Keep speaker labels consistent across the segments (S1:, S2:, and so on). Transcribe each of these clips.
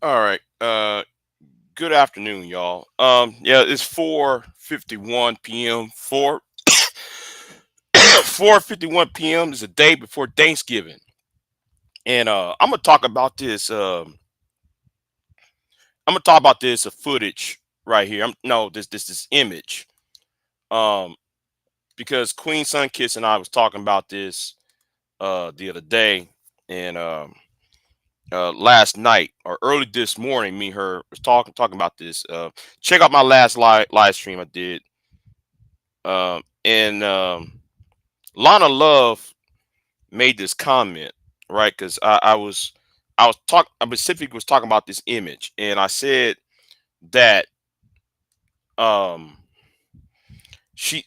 S1: All right. Good afternoon, y'all. Yeah, it's 4:51 p.m. 4:51 p.m. is a day before Thanksgiving, and I'm gonna talk about this. I'm gonna talk about this footage right here. No, this image. Um, because Queen Sunkiss and I was talking about this the other day, and last night or early this morning, me and her was talking about this. Check out my last live stream I did. And Lana Love made this comment, right? Because I specifically was talking about this image, and I said that um she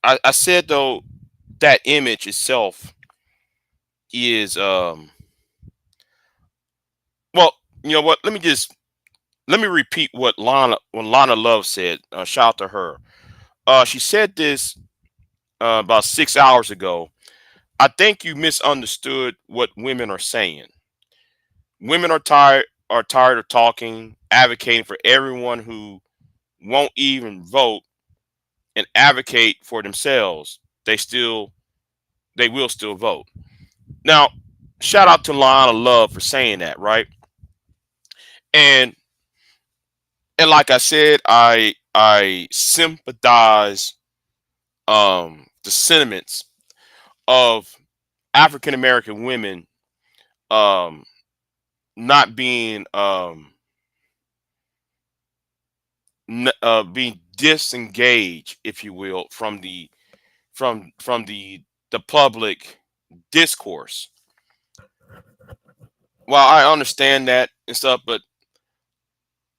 S1: I said though that image itself is well, you know what? Let me repeat what Lana Love said. Shout out to her. She said this about 6 hours ago. I think you misunderstood what women are saying. Women are tired of talking, advocating for everyone who won't even vote and advocate for themselves. They will still vote. Now, shout out to Lana Love for saying that, right? And like I said, I sympathize the sentiments of African American women um not being being disengaged, if you will, from the public discourse. Well, I understand that and stuff, but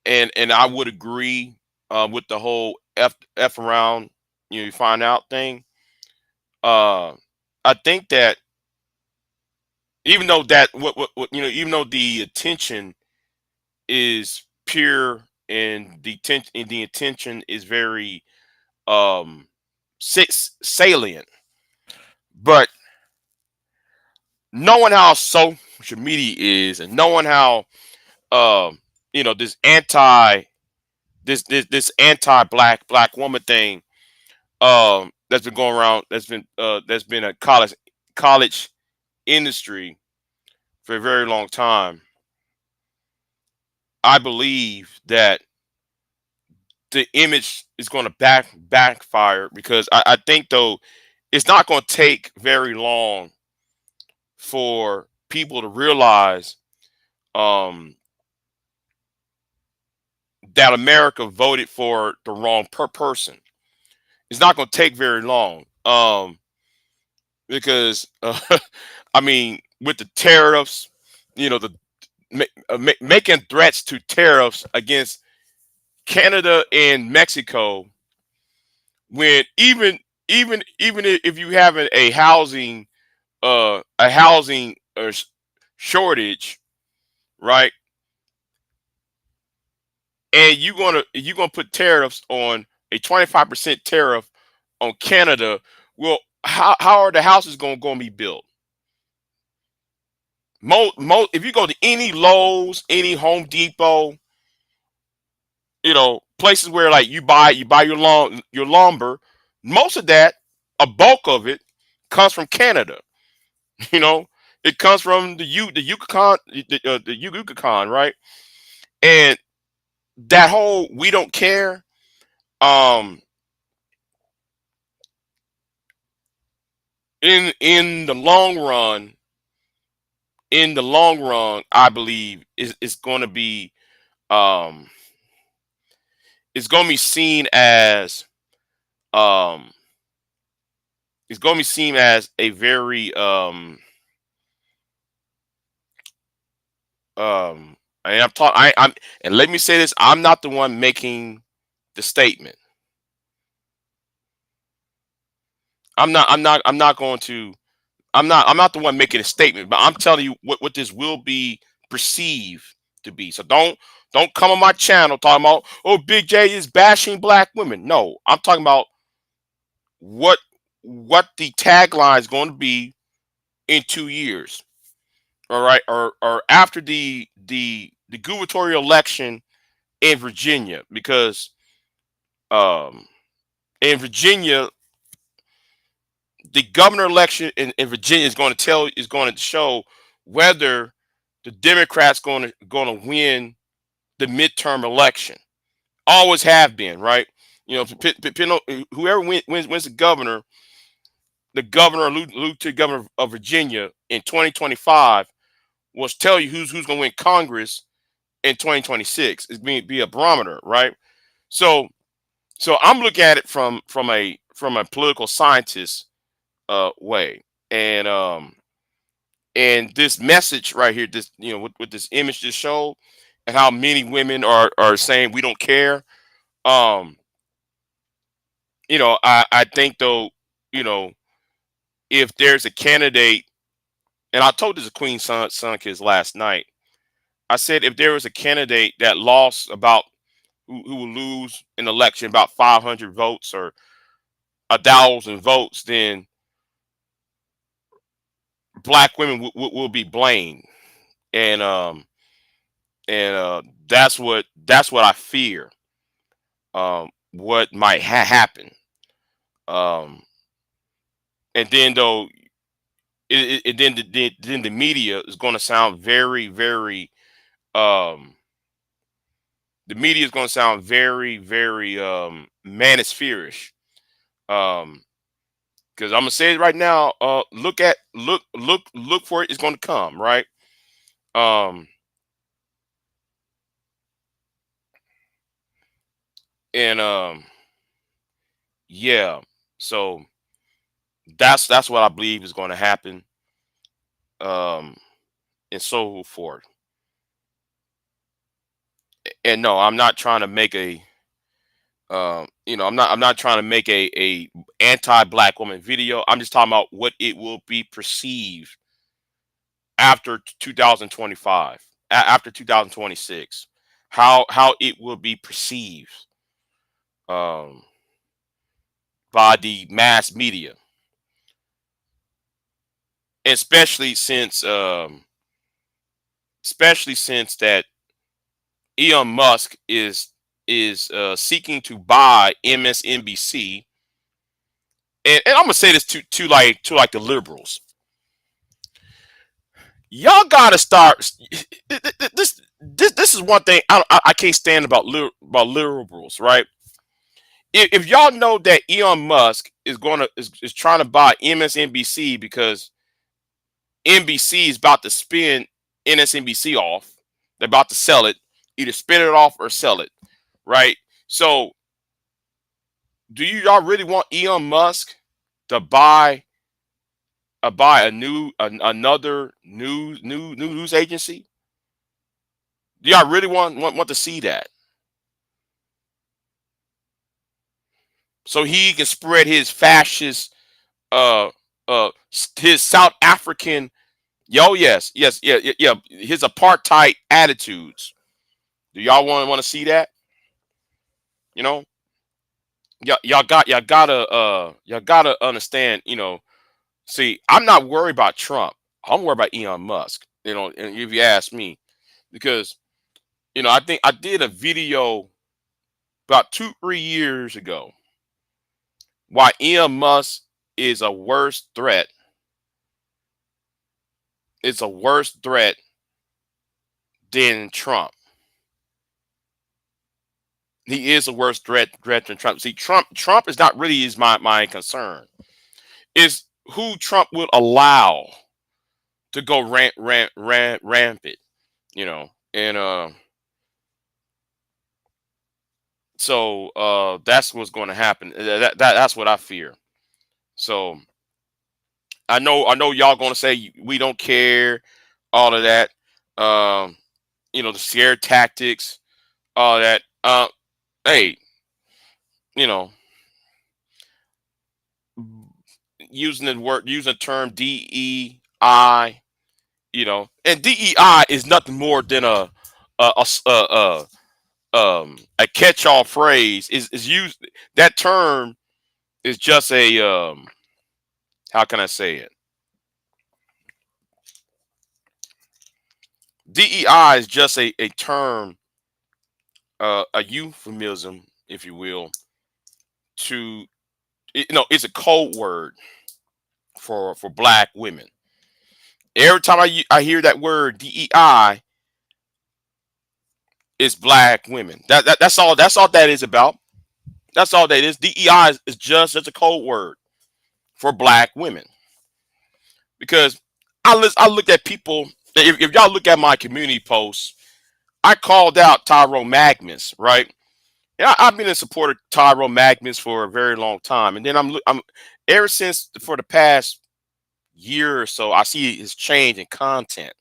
S1: and I would agree with the whole f around, you find out thing. Uh, I think that even though that what even though the attention is pure and the intention is very um salient, but knowing how social media is and knowing how this this anti black woman thing that's been going around, that's been a college industry for a very long time. I believe that the image is going to backfire, because I think though it's not going to take very long for people to realize um that America voted for the wrong person. It's not going to take very long, because I mean, with the tariffs, the making threats to tariffs against Canada and Mexico, when even if you have a housing shortage, right? And you're gonna put tariffs on a 25% tariff on Canada. Well, how are the houses gonna be built? If you go to any Lowe's, any Home Depot, places where like you buy your lumber, most of that, a bulk of it, comes from Canada. You know, it comes from the Yukon, the Yukon, right? And that whole "we don't care," um, in the long run, I believe is going to be um, it's going to be seen as um, it's going to be seen as a very um, and I'm and let me say this: I'm not the one making the statement. I'm not going to. I'm not the one making a statement, but I'm telling you what this will be perceived to be. So don't come on my channel talking about, oh, Big J is bashing black women. No, I'm talking about what what the tagline is going to be in 2 years. All right, or after the the gubernatorial election in Virginia, because um, in Virginia, the governor election in Virginia is going to show whether the Democrats going to win the midterm election. Always have been, right? You know, whoever wins the governor or lieutenant governor of Virginia in 2025 will tell you who's going to win Congress in 2026. It's be a barometer, right? So I'm looking at it from a political scientist way, and this message right here, this with this image just showed, and how many women are saying we don't care. Um, I think though, you know, if there's a candidate, and I told this to Queen Son Kids last night. I said if there was a candidate that lost about who will lose an election about 500 votes or 1,000 votes, then black women will be blamed, and that's what I fear. What might happen, um, and then though, then the media is going to sound very um, the media is going to sound very manosphere-ish. Um, because I'm gonna say it right now. Look for it. It's going to come, right. Um, and yeah. So that's what I believe is going to happen. Um, and so forth. And no, I'm not trying to make a I'm not trying to make a anti-black woman video. I'm just talking about what it will be perceived after 2025, after 2026, how it will be perceived um, by the mass media, especially since that Elon Musk is seeking to buy MSNBC. And I'm gonna say this to the liberals. Y'all gotta start. This is one thing I can't stand about liberals, right? If y'all know that Elon Musk is trying to buy MSNBC because NBC is about to spin NSNBC off, they're about to sell it, either spin it off or sell it, right? So, do y'all really want Elon Musk to buy another news agency? Do y'all really want to see that? So he can spread his fascist, uh, his South African, yo, yes, yeah, his apartheid attitudes. Do y'all want to see that? You know, y'all gotta understand. See, I'm not worried about Trump. I'm worried about Elon Musk. And if you ask me, because I think I did a video about 2 3 years ago why Elon Musk is a worse threat. It's a worse threat than Trump. He is a worse threat than Trump. See, Trump is not really is my concern. It's who Trump will allow to go rampant. And so that's what's going to happen. That's what I fear. So I know y'all going to say we don't care, all of that. Um, the scare tactics, all that. Hey, you know, using the term DEI, and DEI is nothing more than a catch-all phrase. Is used That term is just a how can I say it? DEI is just a term, a euphemism, if you will, to it's a code word for black women. Every time I hear that word DEI, it's black women. That's all that is about. That's all that is. DEI is just a code word for black women. Because I looked at people. If y'all look at my community posts, I called out Tyrone Magnus, right? Yeah, I've been a supporter of Tyrone Magnus for a very long time, and then I'm ever since for the past year or so, I see his change in content,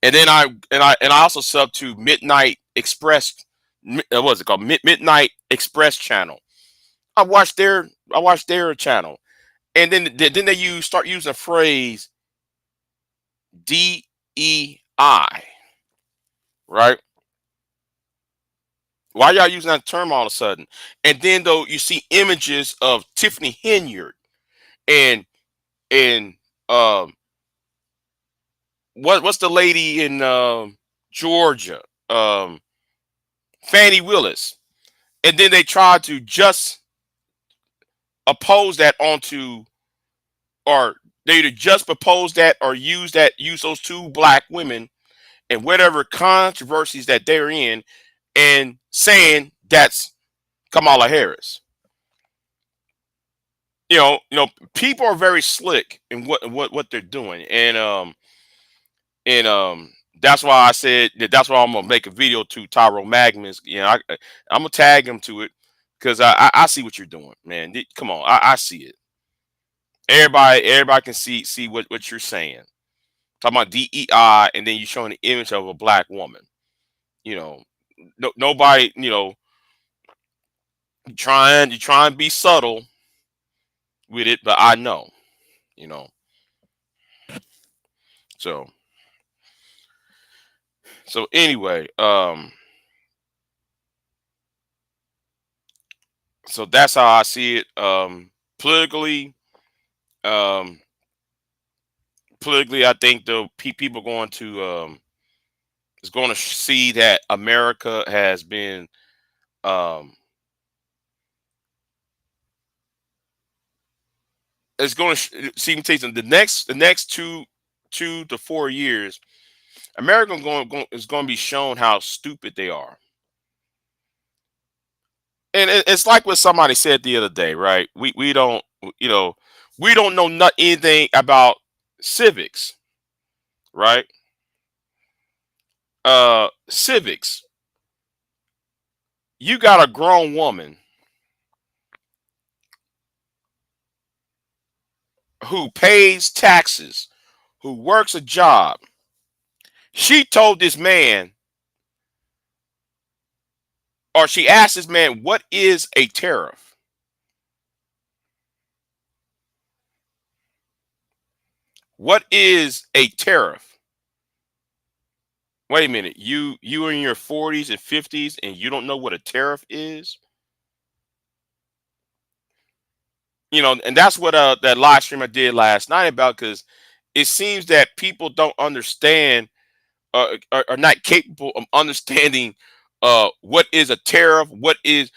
S1: and then I also sub to Midnight Express. What's it called? Midnight Express channel. I watched their channel, and then they start using the phrase DEI, right? Why y'all using that term all of a sudden? And then though you see images of Tiffany Henyard and and um what's the lady in Georgia, Fannie Willis, and then they try to just oppose that onto, or they either just propose that or use those two black women and whatever controversies that they're in, and saying that's Kamala Harris. People are very slick in what they're doing, and that's why I said that's why I'm gonna make a video to Tyrone Magnus. I'm gonna tag him to it because I see what you're doing, man. Come on, I see it. Everybody can see what you're saying. Talking about DEI, and then you're showing the image of a black woman. You know, nobody. You trying to be subtle with it, but I know. You know, so anyway, so that's how I see it. Politically, um, I think the people going to is going to see that America has been um, it's going to see me tell you something. The next 2 to 4 years, America is going to be shown how stupid they are. And it's like what somebody said the other day, right? We don't you know we don't know anything about civics, right? Civics. You got a grown woman who pays taxes, who works a job. She told this man, or she asked this man, what is a tariff? What is a tariff? Wait a minute. You in your 40s and 50s and you don't know what a tariff is? And that's what that live stream I did last night about, because it seems that people don't understand, are not capable of understanding what is a tariff, what is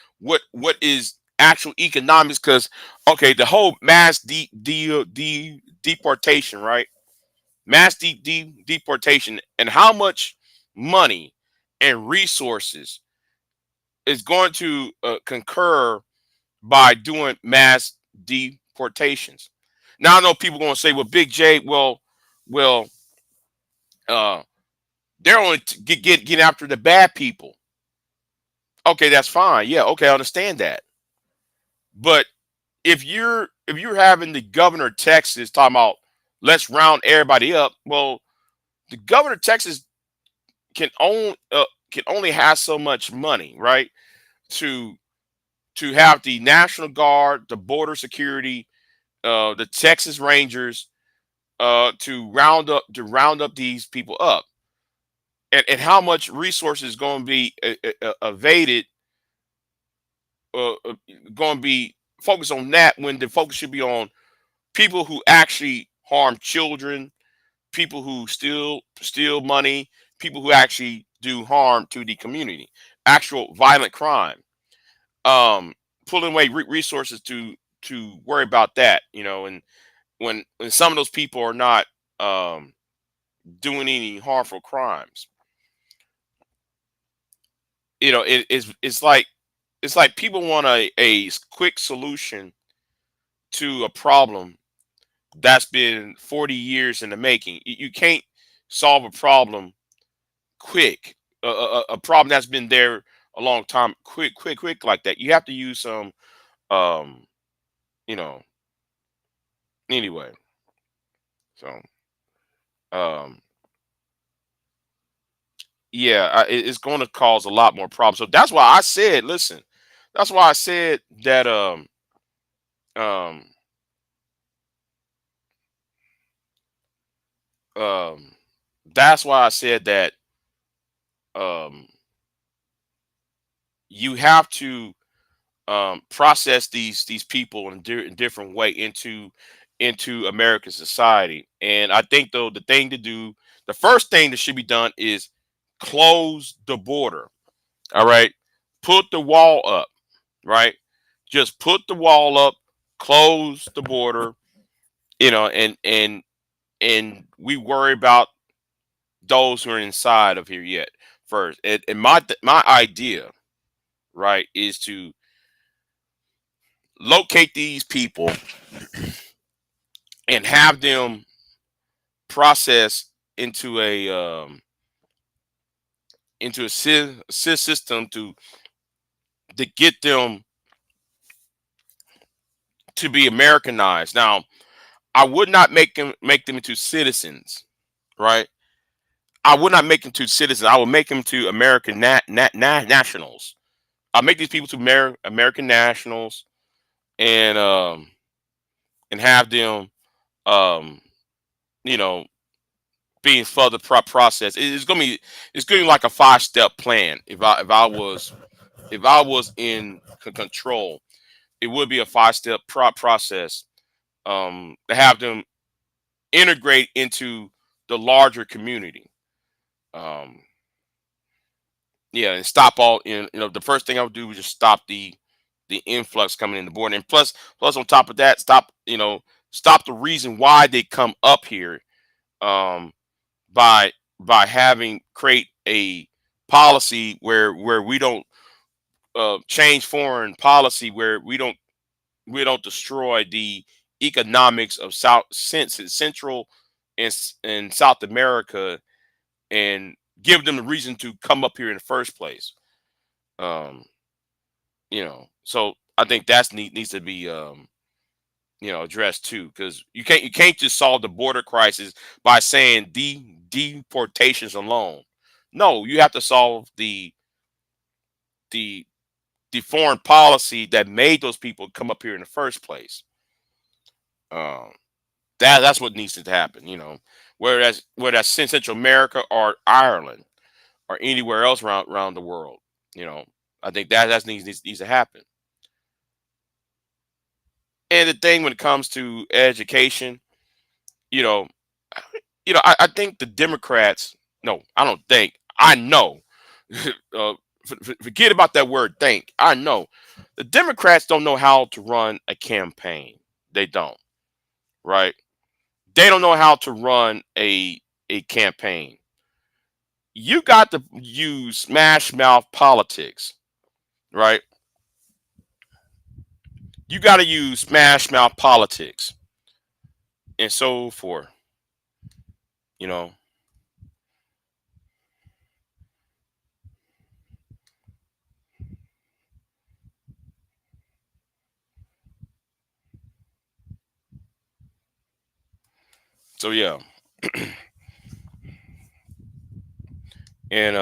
S1: actual economics. Because okay, the whole mass deportation, right? Mass deportation, and how much money and resources is going to concur by doing mass deportations. Now I know people going to say, "Well, Big J, well, uh, they're only getting after the bad people." Okay, that's fine. Yeah, okay, I understand that. But if you're having the governor of Texas talking about let's round everybody up, well, the governor of Texas can only have so much money, right? To have the National Guard, the Border Security, the Texas Rangers, to round up these people up, and how much resources is going to be evaded, going to be focused on that, when the focus should be on people who actually harm children, people who steal money, people who actually do harm to the community, actual violent crime. Um, Pulling away resources to worry about that, and when some of those people are not um, doing any harmful crimes, it's like people want a quick solution to a problem that's been 40 years in the making. You can't solve a problem quick. A problem that's been there a long time, quick like that. You have to use some, um, you know. Anyway, so um, yeah, it's going to cause a lot more problems. So that's why I said, listen, that's why I said that um um that's why I said that um you have to process these people in, in different way into American society. And I think though the thing to do, the first thing that should be done is close the border. All right, put the wall up. Right, just put the wall up, close the border. And we worry about those who are inside of here yet first. And my idea, right, is to locate these people and have them processed into a system to get them to be Americanized. Now, I would not make them into citizens, right? I would not make them to citizens. I would make them to American nationals. I'll make these people to American nationals, and have them um you know being further process. It's gonna be like a 5-step plan. If I was in control, it would be a 5-step process, to have them integrate into the larger community. Um, yeah, and stop all. The first thing I would do was just stop the influx coming in the border, and plus on top of that, stop the reason why they come up here. Um, by having create a policy where we don't change foreign policy, where we don't destroy the economics of Central and South America, and give them a reason to come up here in the first place. Um, so I think that's needs to be addressed too, because you can't just solve the border crisis by saying deportations alone. No, you have to solve the the foreign policy that made those people come up here in the first place. Um, that's what needs to happen. Whether that's in Central America or Ireland or anywhere else around the world. You know, I think that needs to happen. And the thing when it comes to education, you know, I think the Democrats. No, I don't think. I know. Forget about that word think. I know. The Democrats don't know how to run a campaign. They don't. Right? They don't know how to run a campaign. You got to use smash mouth politics. Right? You got to use smash mouth politics and so forth. You know. So yeah. And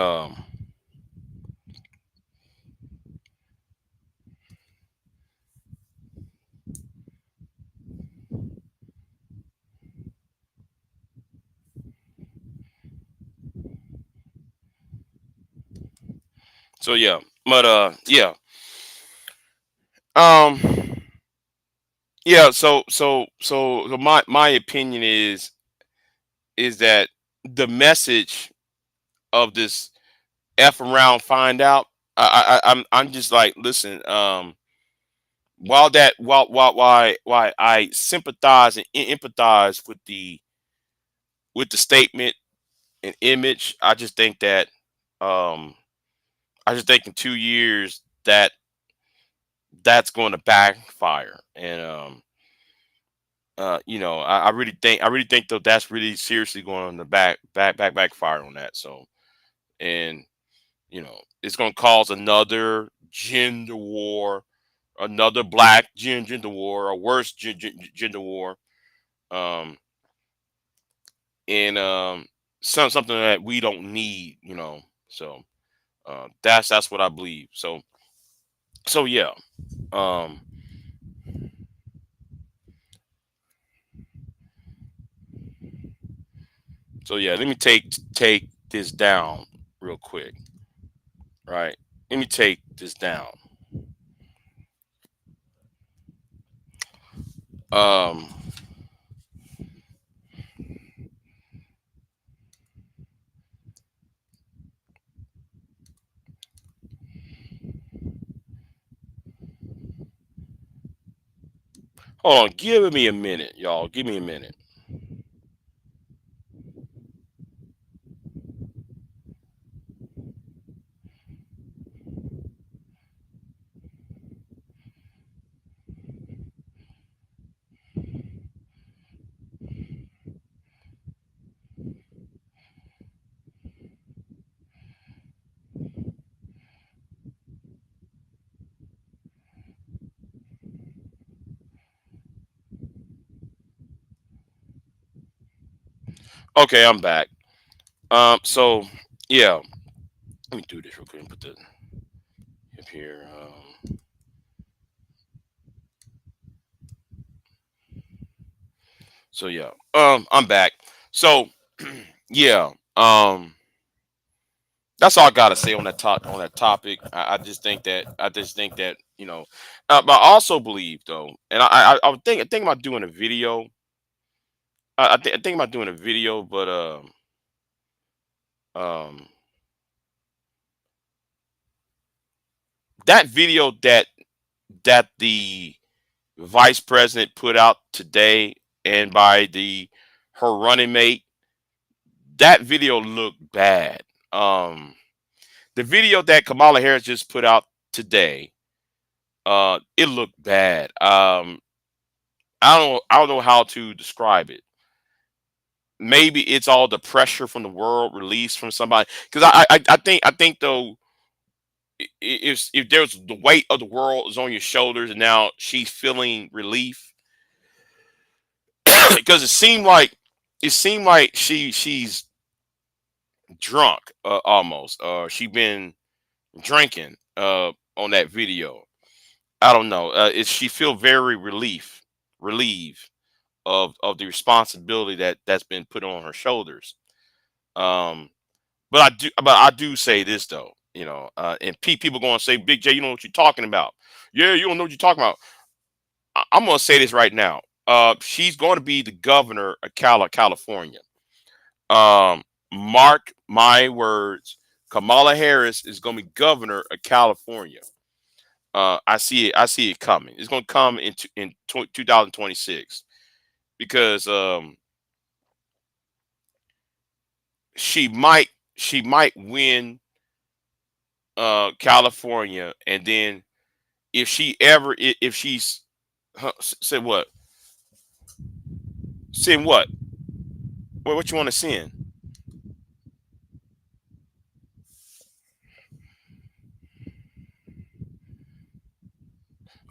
S1: so yeah. But yeah. Um Yeah, so my opinion is that the message of this f around find out. I'm just like, listen. While I sympathize and empathize with the statement and image, I just think that um I just think in 2 years that that's going to backfire. And I really think though that's really seriously going to backfire on that. So, and it's going to cause another gender war, another black gender war, a worse gender war. Um, and something that we don't need. So that's what I believe. So yeah. Um, so yeah, let me take this down real quick. Right. Let me take this down. Um, Hold on, give me a minute, y'all. Give me a minute. Okay, I'm back. So yeah, let me do this real quick and put the up here. So yeah, I'm back. So yeah, that's all I gotta say on that topic. I just think that but I also believe though, and I would think about doing a video. I think about doing a video, but um, that video that the vice president put out today and by the her running mate, that video looked bad. The video that Kamala Harris just put out today, it looked bad. I don't know how to describe it. Maybe it's all the pressure from the world released from somebody. Because I think though, if there's the weight of the world is on your shoulders and now she's feeling relief, because it seemed like she's drunk, almost. She been drinking on that video. I don't know. She feel very relieved of the responsibility that's been put on her shoulders. Um, but I do say this though, and people going to say, Big J, you know what you're talking about? Yeah, you don't know what you're talking about. I'm going to say this right now. She's going to be the governor of California. Um, Mark my words. Kamala Harris is going to be governor of California. I see it. I see it coming. It's going to come in 2026 because she might win California, and then if she ever if she's said what send what what you want to send?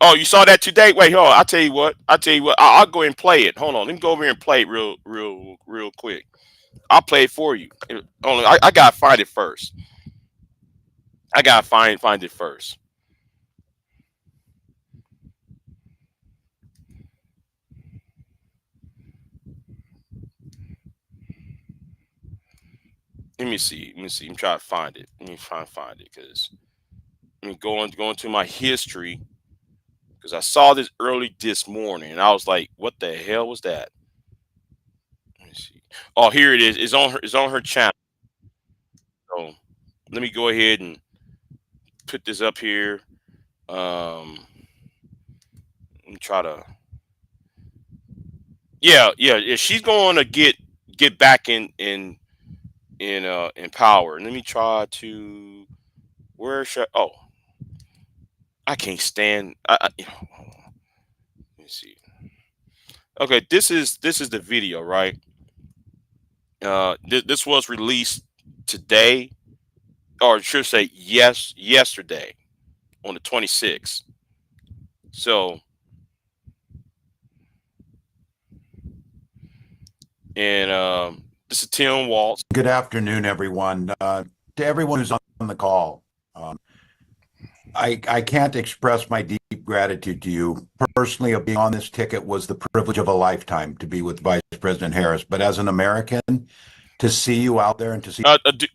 S1: Oh, you saw that today? Wait, hold on. I'll tell you what. I'll tell you what. I'll go ahead and play it. Hold on. Let me go over here and play it real quick. I'll play it for you. Hold on. I gotta find it first. I gotta find it first. Let me see. Let me see. I'm trying to find it. Let me try and find it because let me go into my history because I saw this early this morning and I was like, "What the hell was that?" Let me see. Oh, here it is. It's on her channel. let me go ahead and put this up here. Let me try to. Yeah. She's going to get back in power. Let me try to. Where should? Oh, I can't stand. Hold on. Let me see. Okay, this is the video, right? This was released today, or I should say yesterday on the 26th. So, and this is Tim Waltz.
S2: Good afternoon, everyone. To everyone who's on the call, I can't express my deep gratitude to you. Personally, of being on this ticket was the privilege of a lifetime to be with Vice President Harris. But as an American, to see you out there and to see.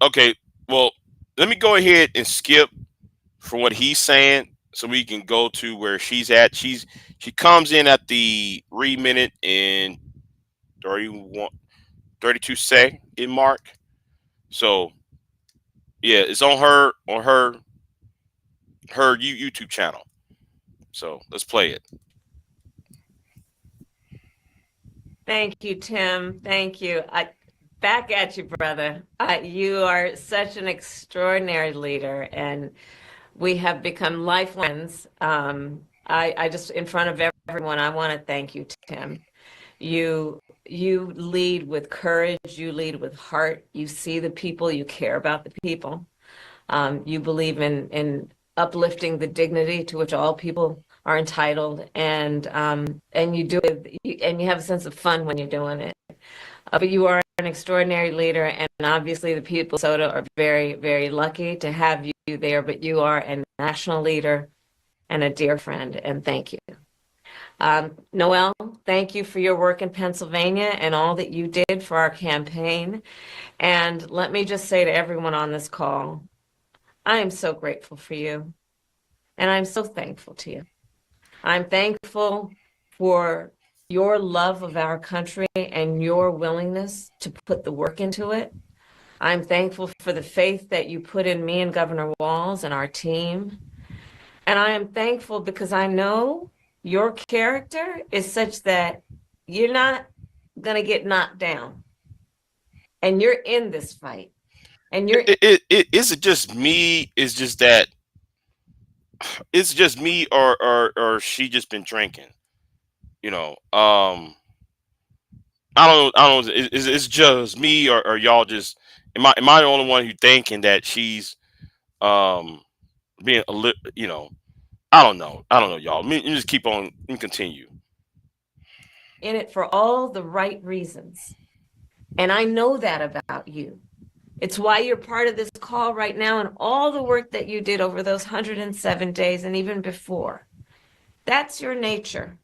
S1: Okay, well, let me go ahead and skip from what he's saying so we can go to where she's at. She comes in at the 3 minute and 31 32 second mark. So yeah, it's on her YouTube channel. So let's play it.
S3: Thank you, Tim. Thank you. Back at you, brother. You are such an extraordinary leader, and we have become lifelines. I just, in front of everyone, I want to thank you, Tim. You lead with courage. You lead with heart. You see the people. You care about the people. You believe in uplifting the dignity to which all people are entitled, and you do it, and you have a sense of fun when you're doing it. But you are an extraordinary leader, and obviously the people of Minnesota are very, very lucky to have you there. But you are a national leader and a dear friend, and thank you. Noel, thank you for your work in Pennsylvania and all that you did for our campaign. And let me just say to everyone on this call, I am so grateful for you, and I'm so thankful to you. I'm thankful for your love of our country and your willingness to put the work into it. I'm thankful for the faith that you put in me and Governor Walz and our team. And I am thankful because I know your character is such that you're not going to get knocked down. And you're in this fight. And you're
S1: Is it just me? Is just that it's just me, or she just been drinking? You know, I don't know. It's just me, or y'all just am I the only one who thinking that she's um being a little, I don't know, y'all. Let me just keep on and continue.
S3: in it for all the right reasons. And I know that about you. It's why you're part of this call right now and all the work that you did over those 107 days and even before. That's your nature.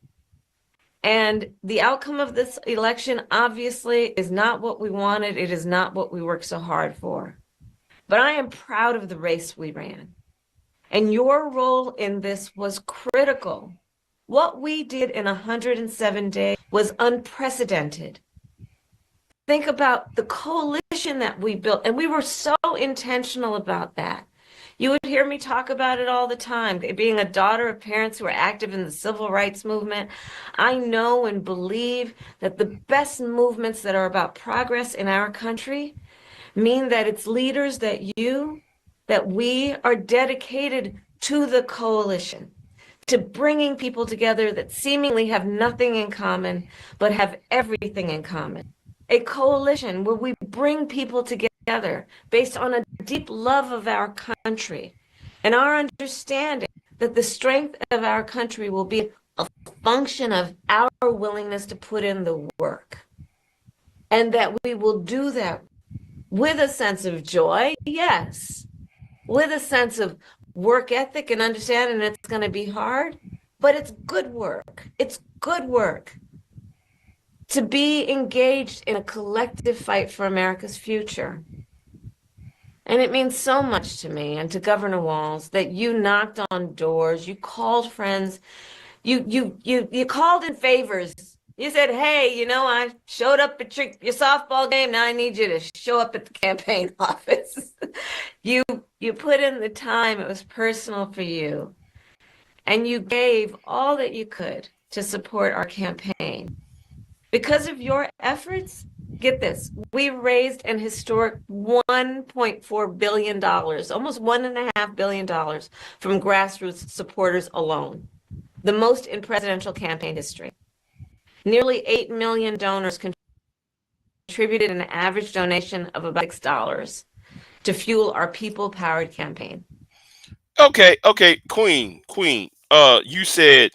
S3: And the outcome of this election obviously is not what we wanted. It is not what we worked so hard for. But I am proud of the race we ran. And your role in this was critical. What we did in 107 days was unprecedented. Think about the coalition that we built, and we were so intentional about that. You would hear me talk about it all the time. Being a daughter of parents who are active in the civil rights movement, I know and believe that the best movements that are about progress in our country mean that it's leaders that we are dedicated to the coalition, to bringing people together that seemingly have nothing in common, but have everything in common. A coalition where we bring people together based on a deep love of our country and our understanding that the strength of our country will be a function of our willingness to put in the work. And that we will do that with a sense of joy, yes, with a sense of work ethic and understanding it's going to be hard, but it's good work. It's good work to be engaged in a collective fight for America's future. And it means so much to me and to Governor Walz that you knocked on doors, you called friends, you called in favors You said, hey, I showed up at your softball game. Now I need you to show up at the campaign office. You you put in the time. It was personal for you. And you gave all that you could to support our campaign. Because of your efforts, get this, we raised an historic $1.4 billion, almost $1.5 billion from grassroots supporters alone, the most in presidential campaign history. Nearly 8 million donors contributed an average donation of about $6 to fuel our people-powered campaign.
S1: Okay, Queen. You said,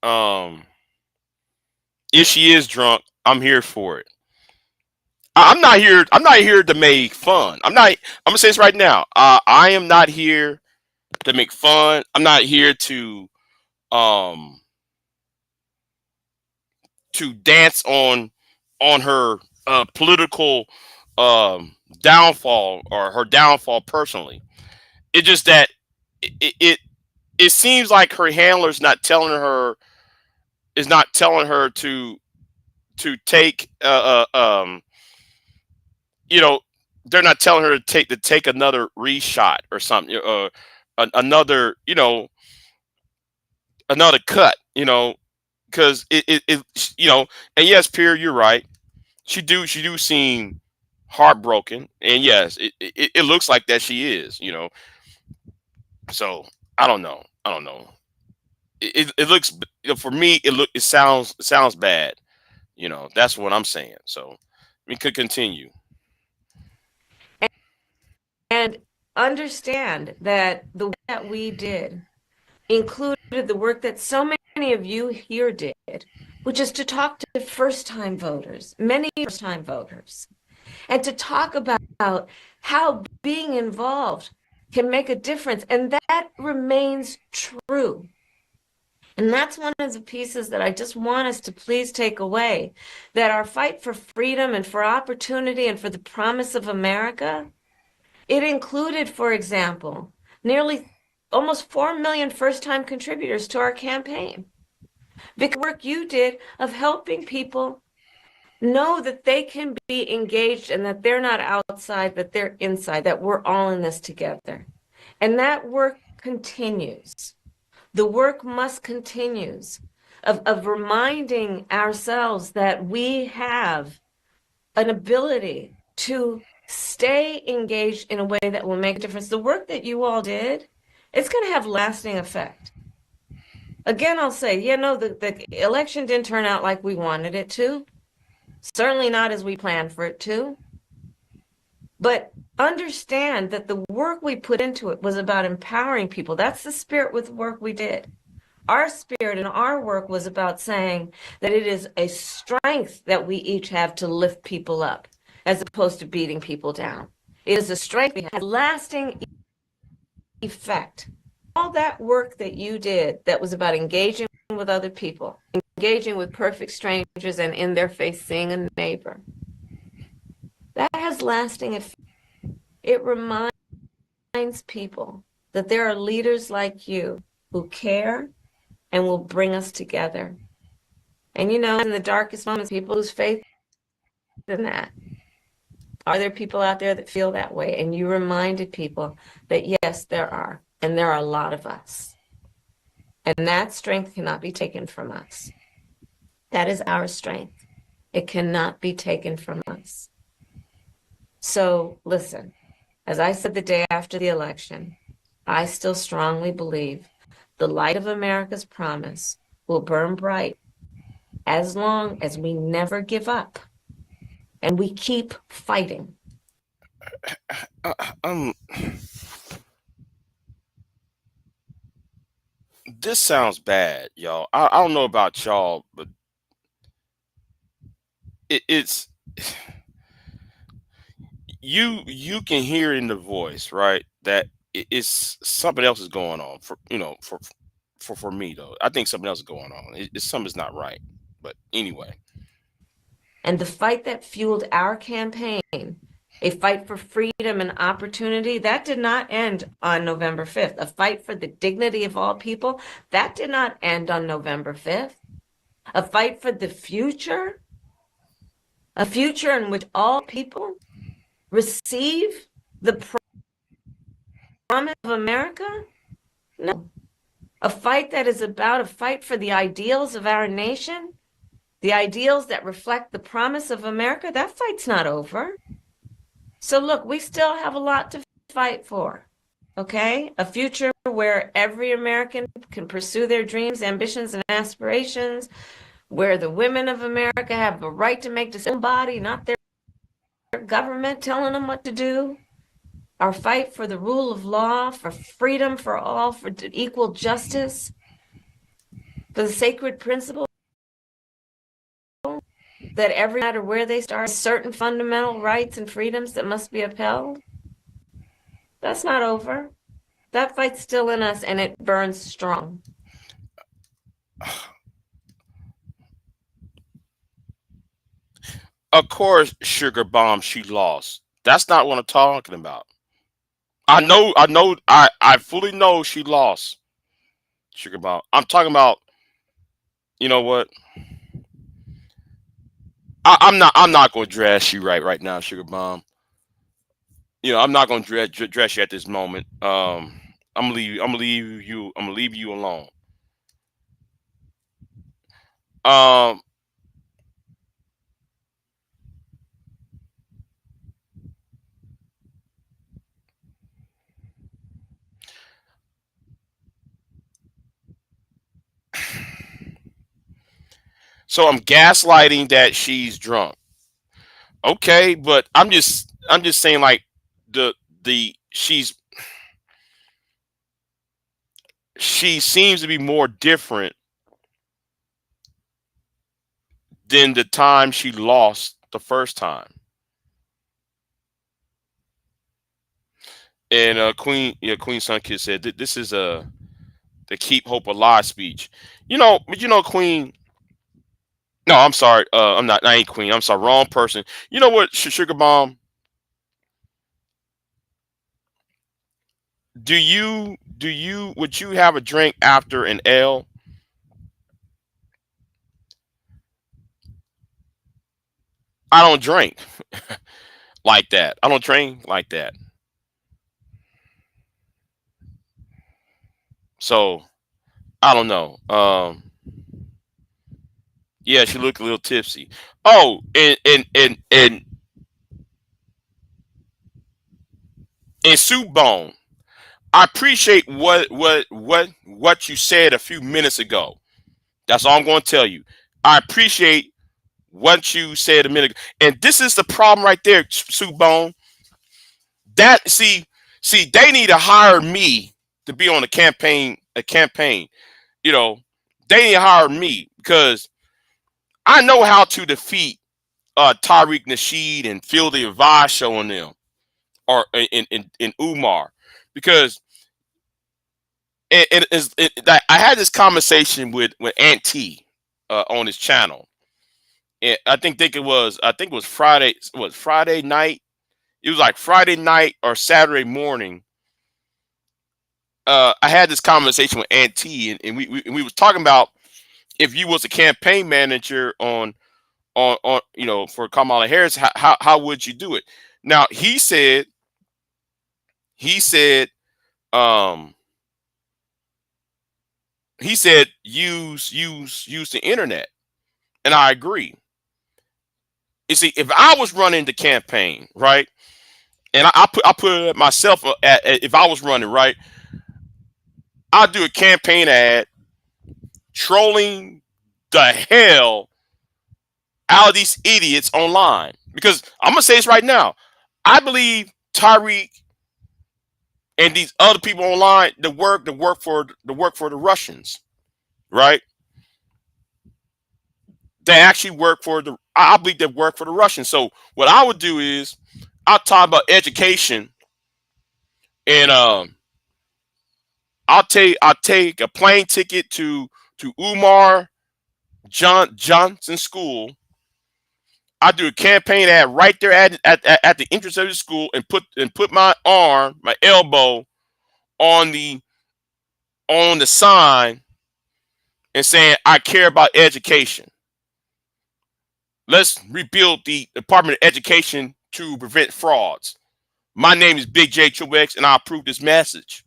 S1: um, if she is drunk, I'm here for it. I'm not here. I'm not here to make fun. I'm not. I'm gonna say this right now. I am not here to make fun. I'm not here um to dance on her political downfall or her downfall personally. It's just that it, it it seems like her handler's not telling her is not telling her to take you know they're not telling her to take another reshot or something, another another cut, because and yes, Pierre, you're right. She do seem heartbroken, and yes, it looks like that she is, so I don't know. It looks, for me, it sounds bad. That's what I'm saying. So we could continue.
S3: And understand that the work that we did included the work that so many of you here did, which is to talk to first-time voters, many first-time voters, and to talk about how being involved can make a difference. And that remains true. And that's one of the pieces that I just want us to please take away, that our fight for freedom and for opportunity and for the promise of America, it included, for example, nearly almost 4 million first-time contributors to our campaign. Because the work you did of helping people know that they can be engaged and that they're not outside, that they're inside, that we're all in this together. And that work continues. The work must continues of reminding ourselves that we have an ability to stay engaged in a way that will make a difference. The work that you all did, it's going to have lasting effect. Again, I'll say, the election didn't turn out like we wanted it to. Certainly not as we planned for it to. But understand that the work we put into it was about empowering people. That's the spirit with the work we did. Our spirit and our work was about saying that it is a strength that we each have to lift people up, as opposed to beating people down. It is a strength that has lasting effect. All that work that you did that was about engaging with other people, engaging with perfect strangers and in their face seeing a neighbor, that has lasting effect. It reminds people that there are leaders like you who care and will bring us together. And in the darkest moments, people lose faith in that. Are there people out there that feel that way? And you reminded people that yes, there are. And there are a lot of us. And that strength cannot be taken from us. That is our strength. It cannot be taken from us. So listen, as I said the day after the election, I still strongly believe the light of America's promise will burn bright as long as we never give up and we keep fighting.
S1: Uh, um, this sounds bad, y'all. I don't know about y'all, but it's you can hear in the voice, right? That it's something else is going on for me though. I think something else is going on. It's something's not right. But anyway,
S3: And the fight that fueled our campaign, a fight for freedom and opportunity, that did not end on November 5th. A fight for the dignity of all people, that did not end on November 5th. a fight for the future, a future in which all people receive the promise of America? No. A fight that is about a fight for the ideals of our nation, the ideals that reflect the promise of America. That fight's not over. So look, we still have a lot to fight for. Okay? A future where every American can pursue their dreams, ambitions, and aspirations, where the women of America have the right to make decisions on their own body, not their government telling them what to do. Our fight for the rule of law, for freedom for all, for equal justice, for the sacred principle that every matter where they start, certain fundamental rights and freedoms that must be upheld. That's not over. That fight's still in us, and it burns strong.
S1: Of course, Sugar Bomb, she lost. That's not what I'm talking about. I fully know she lost, Sugar Bomb. I'm talking about, you know what? I'm not going to dress you right now, Sugar Bomb. I'm not going to dress you at this moment. I'm gonna leave you alone. Um, so I'm gaslighting that she's drunk. Okay, but I'm just saying, like, the she seems to be more different than the time she lost the first time. And Queen Sunkid said that this is a the keep hope alive speech. But Queen. No, I'm sorry. I'm not. I ain't Queen. I'm sorry. Wrong person. You know what, Sugar Bomb? Would you have a drink after an L? I don't drink like that. I don't drink like that. So I don't know. Yeah, she looked a little tipsy. Oh, and Soup Bone. I appreciate what you said a few minutes ago. That's all I'm going to tell you. I appreciate what you said a minute ago. And this is the problem right there, Soup Bone. That they need to hire me to be on a campaign. You know, they need to hire me because I know how to defeat Tariq Nasheed and Phil the Advice showing them, or in Umar, because I had this conversation with Aunt T on his channel. And I think it was Friday. Was Friday night? It was like Friday night or Saturday morning. I had this conversation with Aunt T, and we was talking about if you was a campaign manager on for Kamala Harris, how would you do it? Now he said um use the internet, and I agree. You see, if I was running the campaign, right, and I put it myself if I was running, right, I'd do a campaign ad trolling the hell out of these idiots online, because I'm gonna say this right now. I believe Tyreek and these other people online the Russians, right? They actually work for the. I believe they work for the Russians. So what I would do is I'll talk about education, and I'll take a plane ticket to Umar Johnson School. I do a campaign ad right there at the entrance of the school, and put my elbow on the sign and saying, I care about education. Let's rebuild the Department of Education to prevent frauds. My name is Big J Triple X, and I approve this message.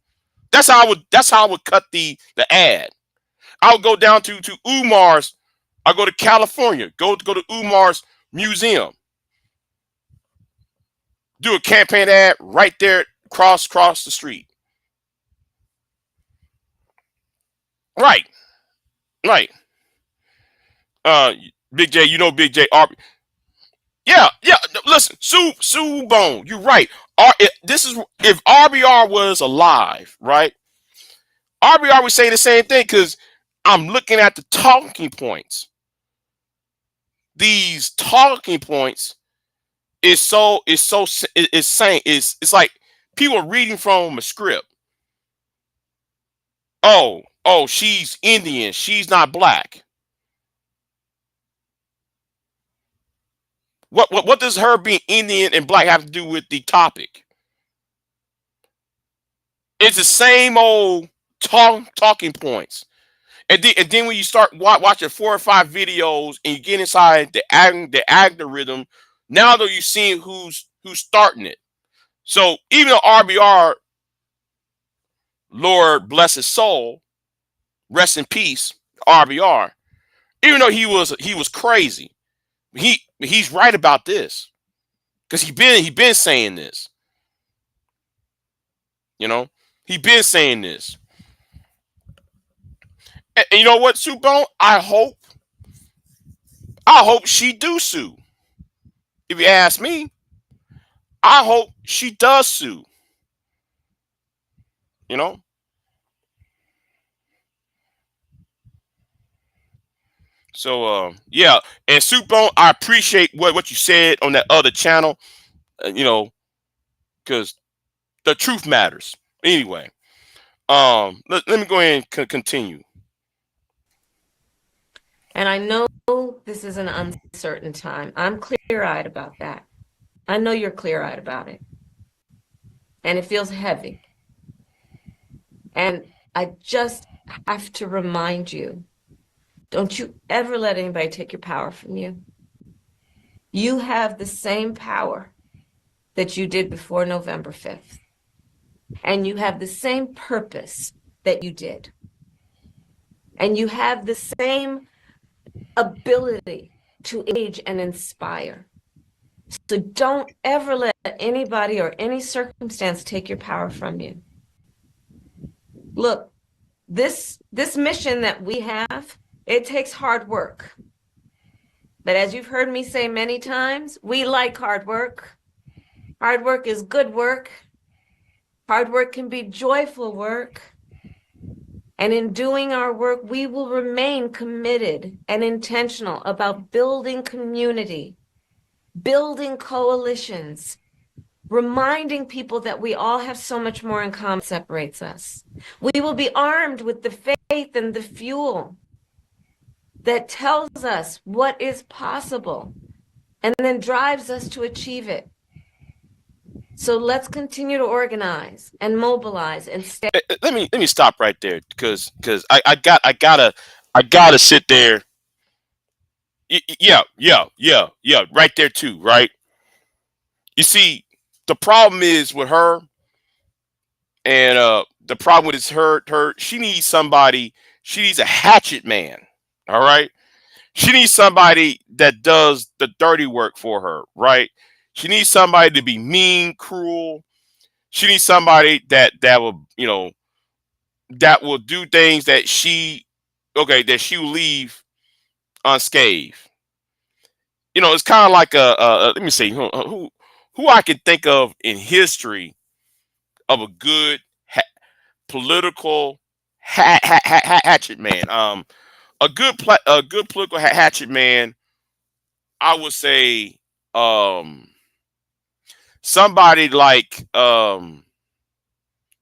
S1: That's how I would cut the ad. I would go down to Umar's. I go to California. Go to Umar's museum. Do a campaign ad right there, cross the street. Right, right. Uh, Big J, Big J. Yeah, yeah. Listen, Sue Bone, you're right. This is if RBR was alive, right? RBR would say the same thing because I'm looking at the talking points. These talking points is saying it's like people reading from a script. Oh, she's Indian. She's not black. What does her being Indian and black have to do with the topic? It's the same old talking points. And then when you start watching 4 or 5 videos and you get inside the algorithm, now though you're seeing who's starting it. So even though RBR, Lord bless his soul, rest in peace, RBR. Even though he was crazy, he's right about this because he been saying this. You know, he been saying this. And you know what, Sue Bone? I hope she do sue. If you ask me, I hope she does sue. You know. So yeah, and Sue Bone, I appreciate what you said on that other channel. You know, because the truth matters. Anyway, let me go ahead and continue.
S3: And I know this is an uncertain time. I'm clear-eyed about that. I know you're clear-eyed about it. And it feels heavy. And I just have to remind you, don't you ever let anybody take your power from you. You have the same power that you did before November 5th. And you have the same purpose that you did. And you have the same ability to age and inspire. So don't ever let anybody or any circumstance take your power from you. Look, this mission that we have, it takes hard work. But as you've heard me say many times, we like hard work. Hard work is good work. Hard work can be joyful work. And in doing our work, we will remain committed and intentional about building community, building coalitions, reminding people that we all have so much more in common that separates us. We will be armed with the faith and the fuel that tells us what is possible and then drives us to achieve it. So let's continue to organize and mobilize and stay.
S1: Let me stop right there because I gotta sit there. Yeah, right there too, right? You see, the problem is with her, and the problem with is her. She needs somebody. She needs a hatchet man. All right. She needs somebody that does the dirty work for her, right? She needs somebody to be mean, cruel. She needs somebody that will, that will do things that she will leave unscathed. It's kind of like let me see who I can think of in history of a good political hatchet man. A good political hatchet man. I would say um, somebody like Karl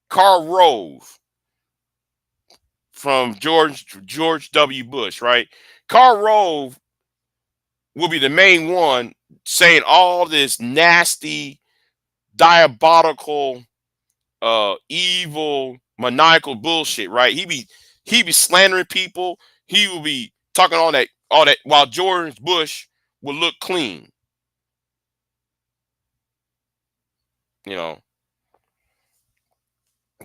S1: Rove from George W. Bush, right? Karl Rove will be the main one saying all this nasty, diabolical, evil, maniacal bullshit, right? He be slandering people. he will be talking all that while George Bush will look clean. You know,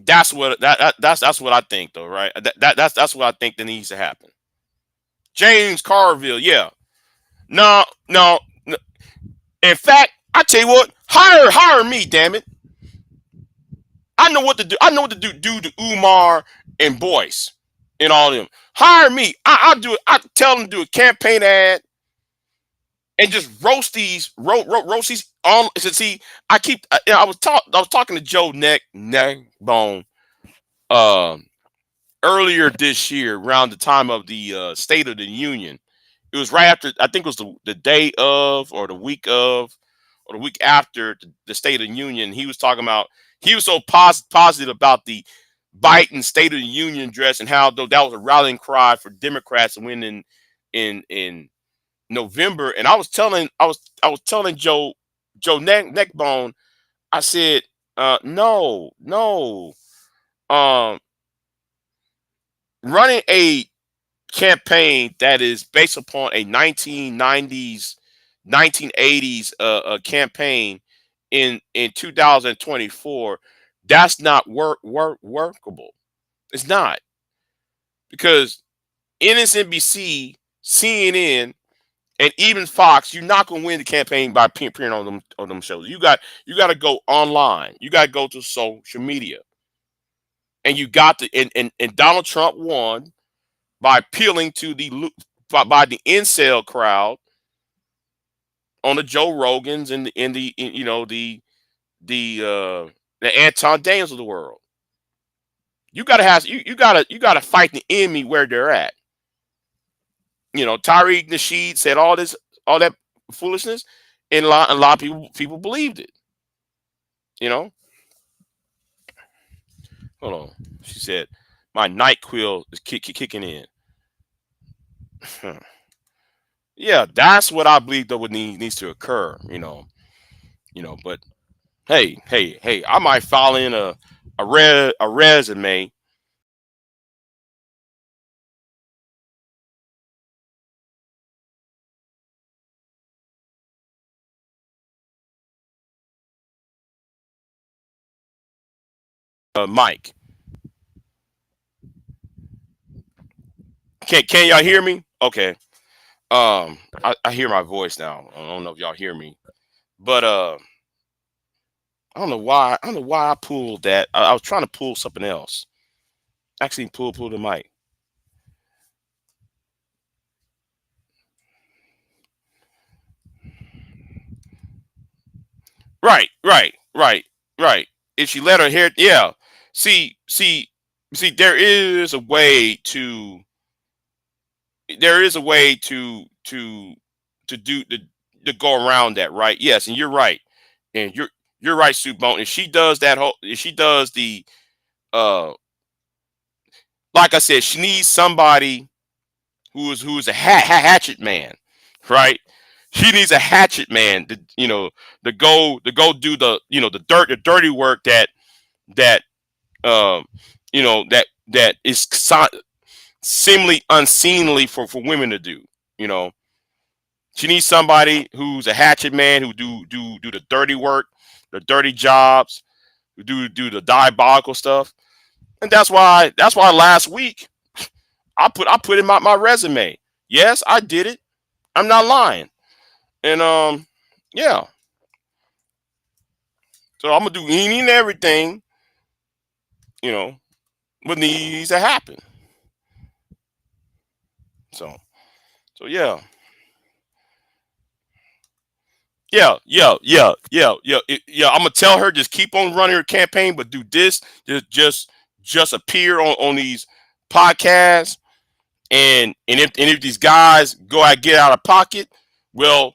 S1: that's what I think though, right? That's what I think that needs to happen. James Carville, yeah. No, no, no. In fact, I tell you what, hire me, damn it. I know what to do. I know what to do to Umar and Boyce and all them. Hire me. I'll do it. I tell them to do a campaign ad and just roast these on. See, I was talking to Joe Neckbone earlier this year around the time of the State of the Union. It was right after, I think it was the day of or the week of or the week after the State of the Union. He was talking about, he was so positive about the Biden State of the Union address and how though that was a rallying cry for Democrats to win in November. And I was telling Joe Neckbone, I said, no, um, running a campaign that is based upon a 1990s 1980s campaign in 2024, that's not workable. It's not, because MSNBC, CNN, and even Fox, you're not going to win the campaign by appearing on them shows. You got to go online. You got to go to social media, and you got to and Donald Trump won by appealing to by the incel crowd on the Joe Rogans and the Anton Daniels of the world. You gotta fight the enemy where they're at. Tariq Nasheed said all that foolishness, and a lot of people believed it. You know, hold on. She said my night quill is kicking in. Yeah, that's what I believe that would needs to occur. But hey, I might file in a resume. Mike, can y'all hear me? Okay. I hear my voice now. I don't know if y'all hear me, but I don't know why I pulled that. I was trying to pull something else. Actually, pull the mic. Right. If she let her hair, yeah. See, there is a way to do to go around that, right? Yes, and you're right, and you're right, Sue Bone. If she does the uh, like I said, she needs somebody who is a hatchet man, right? She needs a hatchet man to go do the dirty work that that is seemingly unseemly for women to do. You know, she needs somebody who's a hatchet man who do the dirty work, the dirty jobs, who do the diabolical stuff. And that's why last week I put in my resume. Yes, I did it. I'm not lying. And yeah. So I'm gonna do any and everything, you know, what needs to happen. So yeah. Yeah. I'm gonna tell her just keep on running her campaign, but do this. Just appear on these podcasts, and if these guys go out get out of pocket, well,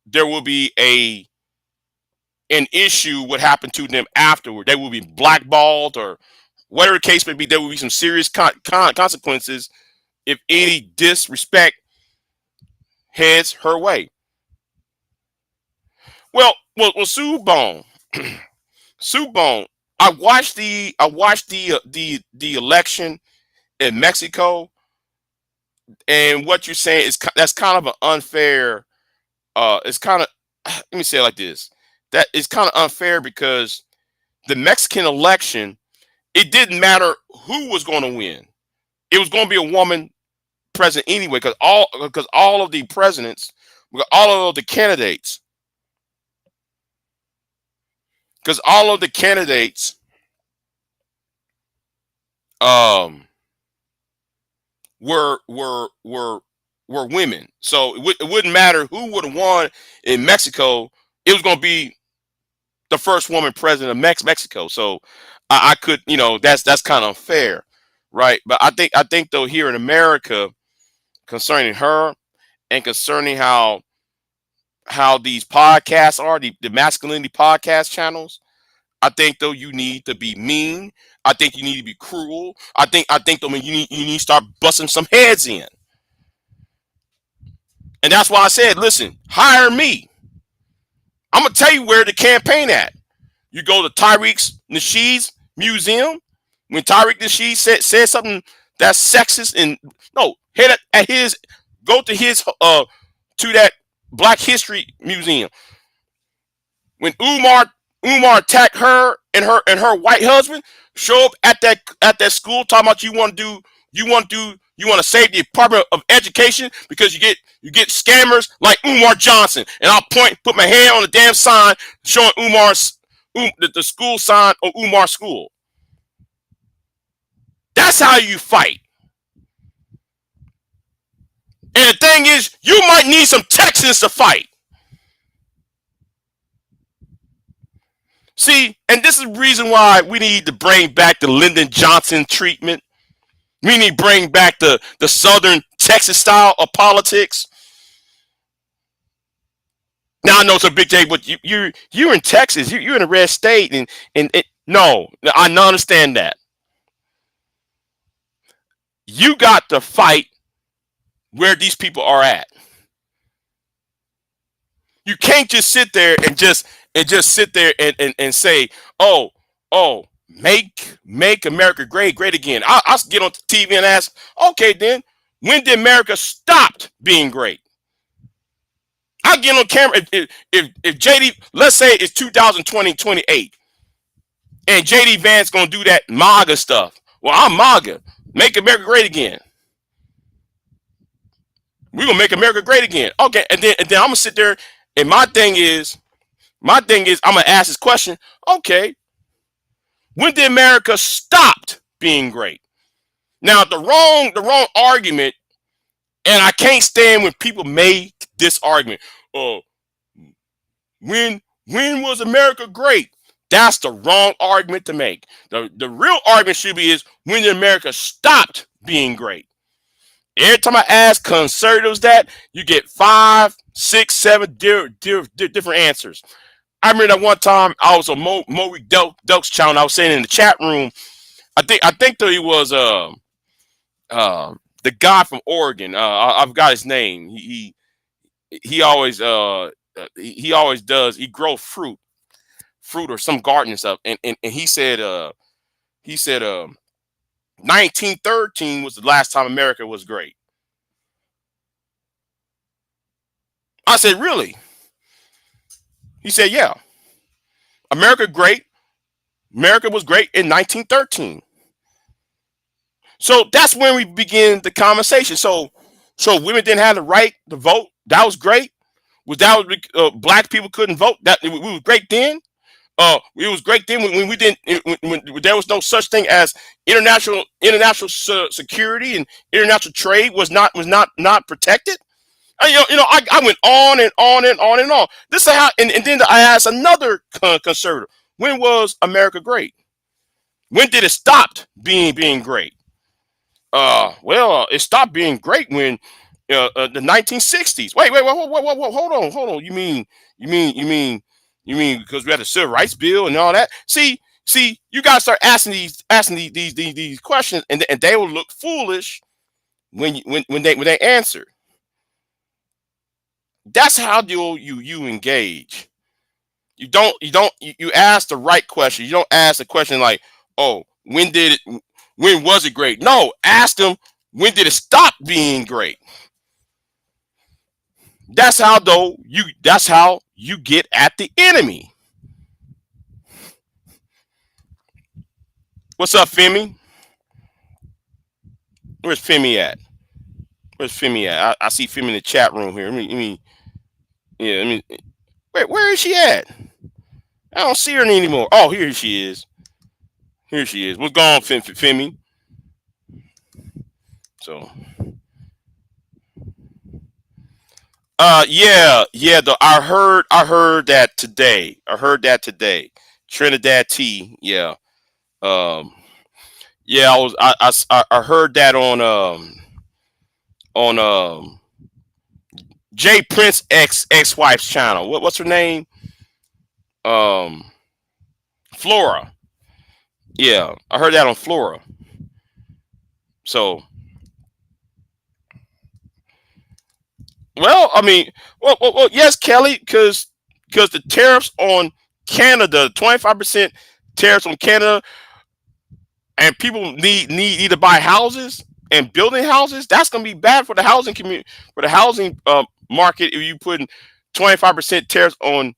S1: there will be an issue. What happened to them afterward? They will be blackballed or whatever the case may be. There will be some serious consequences if any disrespect heads her way. Well, Sue Bone. Sue Bone. I watched the election in Mexico, And what you're saying is that's kind of an unfair. It's kind of let me say it like this. That is kind of unfair because the Mexican election, it didn't matter who was going to win. It was going to be a woman president anyway, because all of the presidents, all of the candidates, because all of the candidates um were women. So it wouldn't matter who would have won in Mexico. It was going to be the first woman president of Mexico. So I could, that's kind of unfair, right? But I think though here in America, concerning her and concerning how these podcasts are, the masculinity podcast channels, I think though you need to be mean. I think you need to be cruel. I think though you need to start busting some heads in. And that's why I said, listen, hire me. I'm gonna tell you where the campaign at. You go to Tariq Nasheed's museum. When Tariq Nasheed said something that's sexist, and no, head at his, go to his to that Black History Museum. When Umar attacked her and her white husband, show up at that school talking about you want to save the Department of Education because you get scammers like Umar Johnson, and I'll put my hand on the damn sign showing the school sign of Umar School. That's how you fight. And the thing is, you might need some Texans to fight. See, and this is the reason why we need to bring back the Lyndon Johnson treatment. We need to bring back the Southern Texas style of politics. Now I know it's a big day, but you're in Texas. You're in a red state, no, I understand that. You got to fight where these people are at. You can't just sit there and just sit there and say, oh, make America great again. I'll get on TV and ask, okay, then when did America stop being great? I'll get on camera if JD, let's say it's 2028, and JD Vance gonna do that MAGA stuff. Well, I'm MAGA. Make America great again. We're gonna make America great again. Okay, and then I'm gonna sit there, and my thing is I'm gonna ask this question. Okay, when did America stop being great? Now the wrong argument, and I can't stand when people make this argument. Oh, when was America great? That's the wrong argument to make. The real argument should be is when did America stopped being great? Every time I ask conservatives that, you get 5, 6, 7 different answers. I remember that one time I was on Maury Delk's channel. I was saying in the chat room, I think that he was the guy from Oregon. I've got his name. He always he always does. He grows fruit or some gardening stuff. And he said 1913 was the last time America was great. I said, really? He said, yeah. America was great in 1913. So that's when we begin the conversation. So women didn't have the right to vote. That was great. Black people couldn't vote. That we was great then. It was great then when we didn't. When there was no such thing as international security, and international trade was not protected. I went on and on and on and on. This is how, and then I asked another conservative, when was America great? When did it stop being great? Well, it stopped being great when the 1960s. Wait, hold on. You mean because we had the Civil Rights Bill and all that? See, you gotta start asking these questions, and they will look foolish when they answer. That's how you engage. You ask the right question. You don't ask the question like, oh, when was it great? No, ask them, When did it stop being great? That's how you get at the enemy. What's up, Femi? Where's Femi at? Where's Femi at? I see Femi in the chat room here. Yeah, where is she at? I don't see her anymore. Oh, here she is. Here she is. What's going on, Femi? So, yeah. I heard that today. I heard that today. Trinidad T. Yeah. Um, yeah. I heard that on Jay Prince ex wife's channel. What's her name? Um, Flora. Yeah, I heard that on Flora. So, well, I mean, well yes, Kelly, because the tariffs on Canada, 25% tariffs on Canada, and people need to buy houses and building houses. That's gonna be bad for the housing community, for the housing market. If you put 25% tariffs on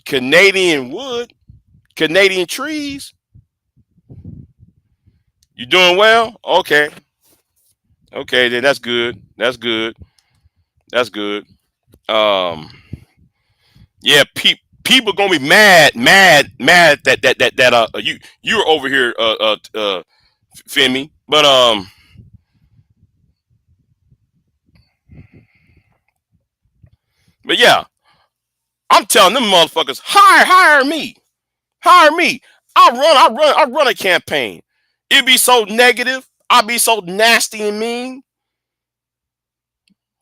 S1: Canadian wood, Canadian trees, you doing well? Okay, okay, then that's good. That's good. That's good. Um, yeah, people gonna be mad that you're over here, Femi. But yeah, I'm telling them motherfuckers, hire me. I run a campaign. It be so negative. I be so nasty and mean.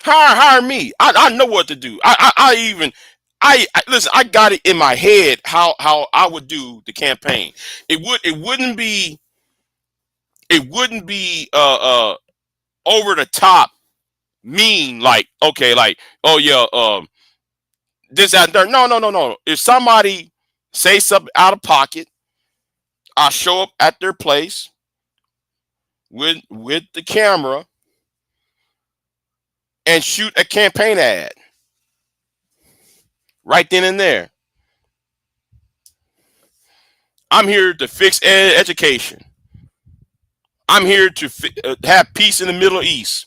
S1: Hire me. I know what to do. I listen. I got it in my head how I would do the campaign. It wouldn't be over the top mean, like, okay, like, oh yeah, this that and there. No. If somebody say something out of pocket, I show up at their place with the camera and shoot a campaign ad right then and there. I'm here to fix education. I'm here to have peace in the Middle East.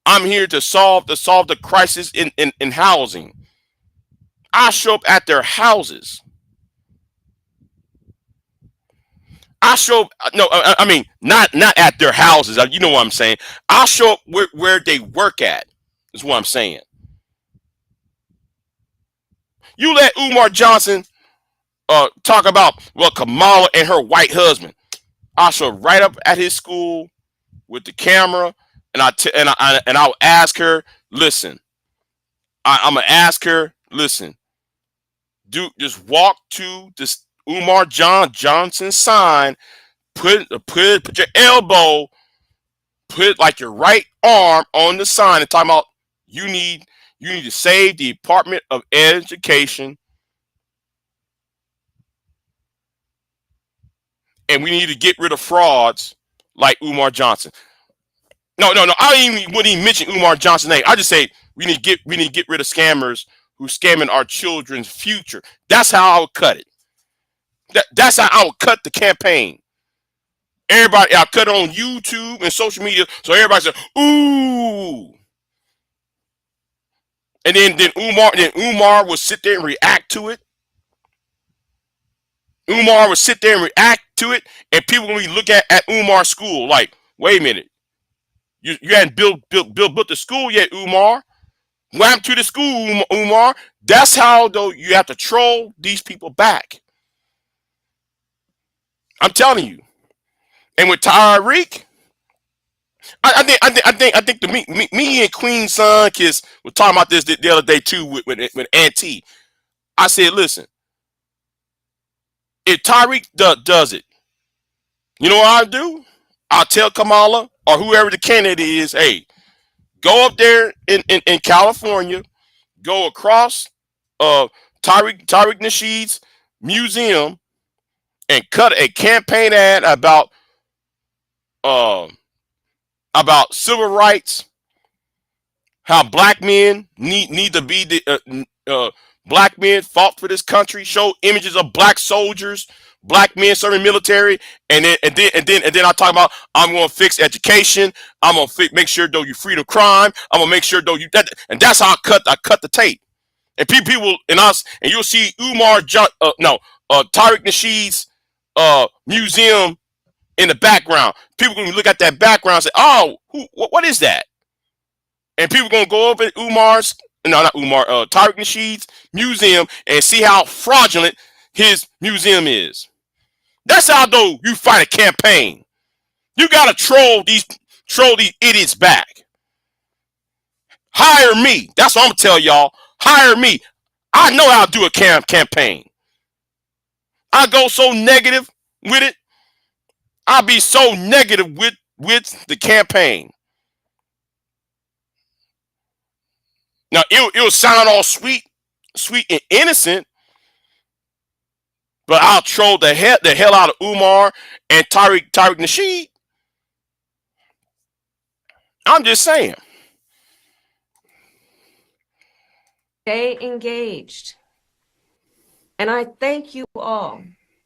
S1: I'm here to solve the crisis in housing. I show up at their houses. I show up, no, I mean, not at their houses. You know what I'm saying? I show up where they work at. Is what I'm saying. You let Umar Johnson talk about, well, Kamala and her white husband. I show up right up at his school with the camera, and I'll ask her, listen. I'm gonna ask her, listen. Do just walk to this Umar Johnson sign. Put your elbow, put like your right arm on the sign, and talking about you need to save the Department of Education, and we need to get rid of frauds like Umar Johnson. No. Wouldn't even mention Umar Johnson's name. I just say we need to get rid of scammers who scamming our children's future. That's how I would cut it. That's how I would cut the campaign. Everybody, I cut it on YouTube and social media, so everybody said, "Ooh," and then Umar would sit there and react to it. Umar would sit there and react to it, and people would look at Umar's school like, "Wait a minute, you hadn't built the school yet, Umar. What happened to the school, Umar?" That's how though you have to troll these people back. I'm telling you. And with Tyreek, I think me and Queen Son Kiss were talking about this the other day too with Auntie. I said, listen, if Tyreek does it, you know what I'll do? I'll tell Kamala or whoever the candidate is, hey, go up there in California, go across Tyreek Nasheed's museum and cut a campaign ad about uh, about civil rights, how black men need to be black men fought for this country, show images of black soldiers, black men serving military, and then I talk about I'm going to fix education, I'm going to make sure though you free of crime, I'm going to make sure though you that, and that's how I cut the tape. And people and us, and you'll see Tariq Nasheed's museum in the background. People can look at that background and say, "Oh, what is that?" And people gonna go over at Tariq Nasheed's museum and see how fraudulent his museum is. That's how though you fight a campaign. You gotta troll these idiots back. Hire me. That's what I'm gonna tell y'all. Hire me. I know how to do a campaign. I go so negative with it. I'll be so negative with the campaign. Now it'll sound all sweet and innocent, but I'll troll the hell out of Umar and Tariq Nasheed. I'm just saying.
S3: Stay engaged. And I thank you all.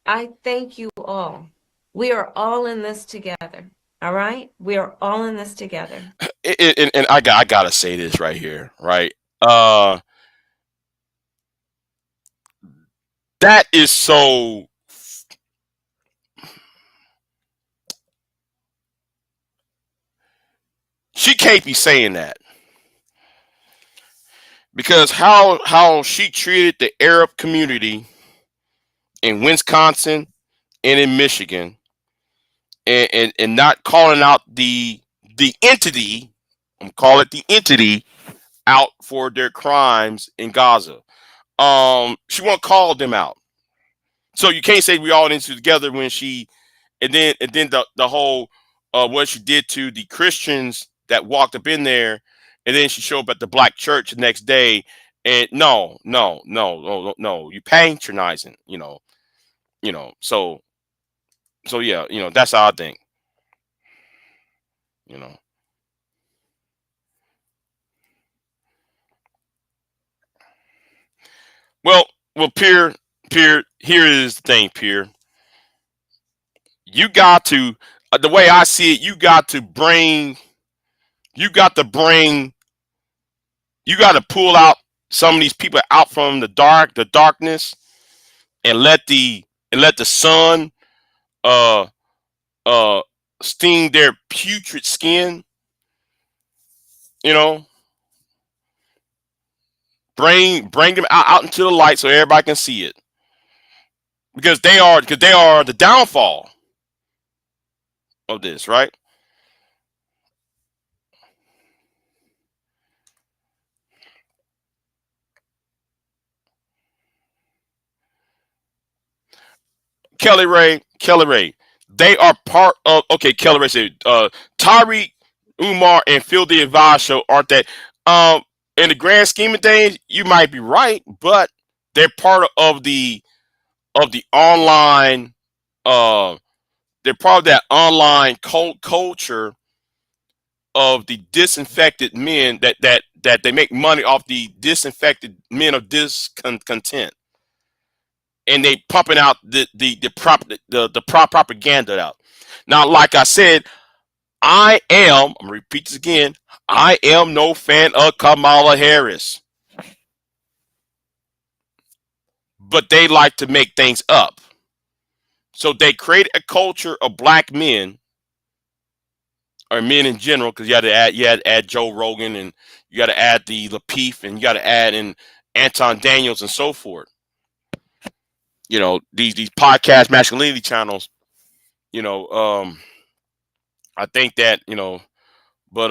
S3: I thank you all. We are all in this together. All right? We are all in this together.
S1: And I gotta say this right here, right? That is so. She can't be saying that because how she treated the Arab community in Wisconsin and in Michigan, and not calling out the entity, I'm call it the entity, out for their crimes in Gaza. She won't call them out. So you can't say we all into together when she, and then the whole what she did to the Christians that walked up in there, and then she showed up at the black church the next day, and no, you patronizing, so yeah, that's how I think, you know. Well, Pierre, here is the thing, Pierre. You got to, the way I see it, you got to bring, you got to pull out some of these people out from the darkness, and let the sun uh uh sting their putrid skin. You know, bring them out into the light so everybody can see it, because they are the downfall of this, right? Kelly Ray, they are part of. Okay, Kelly Ray said, Tyreek, Umar, and Phil the Advice show aren't that. Um, in the grand scheme of things, you might be right, but they're part of the online. Uh, they're part of that online cult culture of the disinfected men that they make money off the disinfected men of discontent, and they pumping out the propaganda out. Now, like I said, I'm gonna repeat this again. I am no fan of Kamala Harris, but they like to make things up. So they create a culture of black men, or men in general, because you had to add Joe Rogan, and you got to add the Lapeef, and you got to add in Anton Daniels and so forth. These podcast masculinity channels. You know, I think that but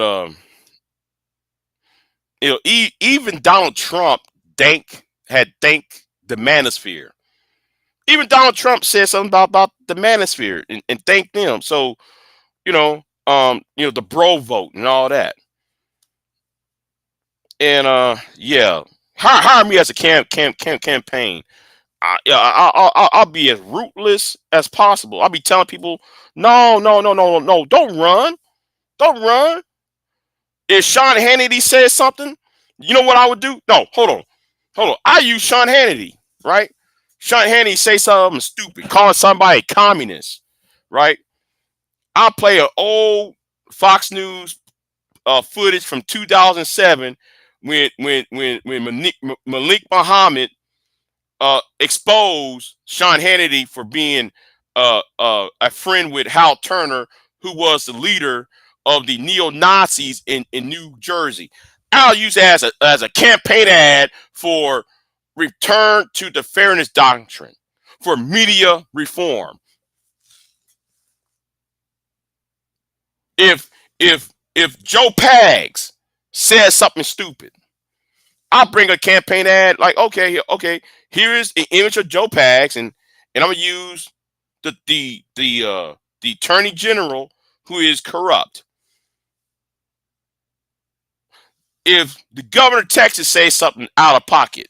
S1: even Donald Trump had thanked the manosphere. Even Donald Trump said something about the manosphere, and thanked them. So the bro vote and all that. And yeah, hire me as a campaign. I'll be as rootless as possible. I'll be telling people, no, don't run. Don't run. If Sean Hannity says something, you know what I would do? No, hold on. Hold on. I use Sean Hannity, right? Sean Hannity say something stupid, calling somebody a communist, right? I'll play an old Fox News footage from 2007 when Malik Muhammad exposed Sean Hannity for being a friend with Hal Turner, who was the leader of the neo Nazis in New Jersey. I'll use it as a campaign ad for return to the fairness doctrine, for media reform. If Joe Pags says something stupid, I'll bring a campaign ad like, okay, here is an image of Joe Pags, and I'm gonna use the attorney general who is corrupt. If the governor of Texas says something out of pocket,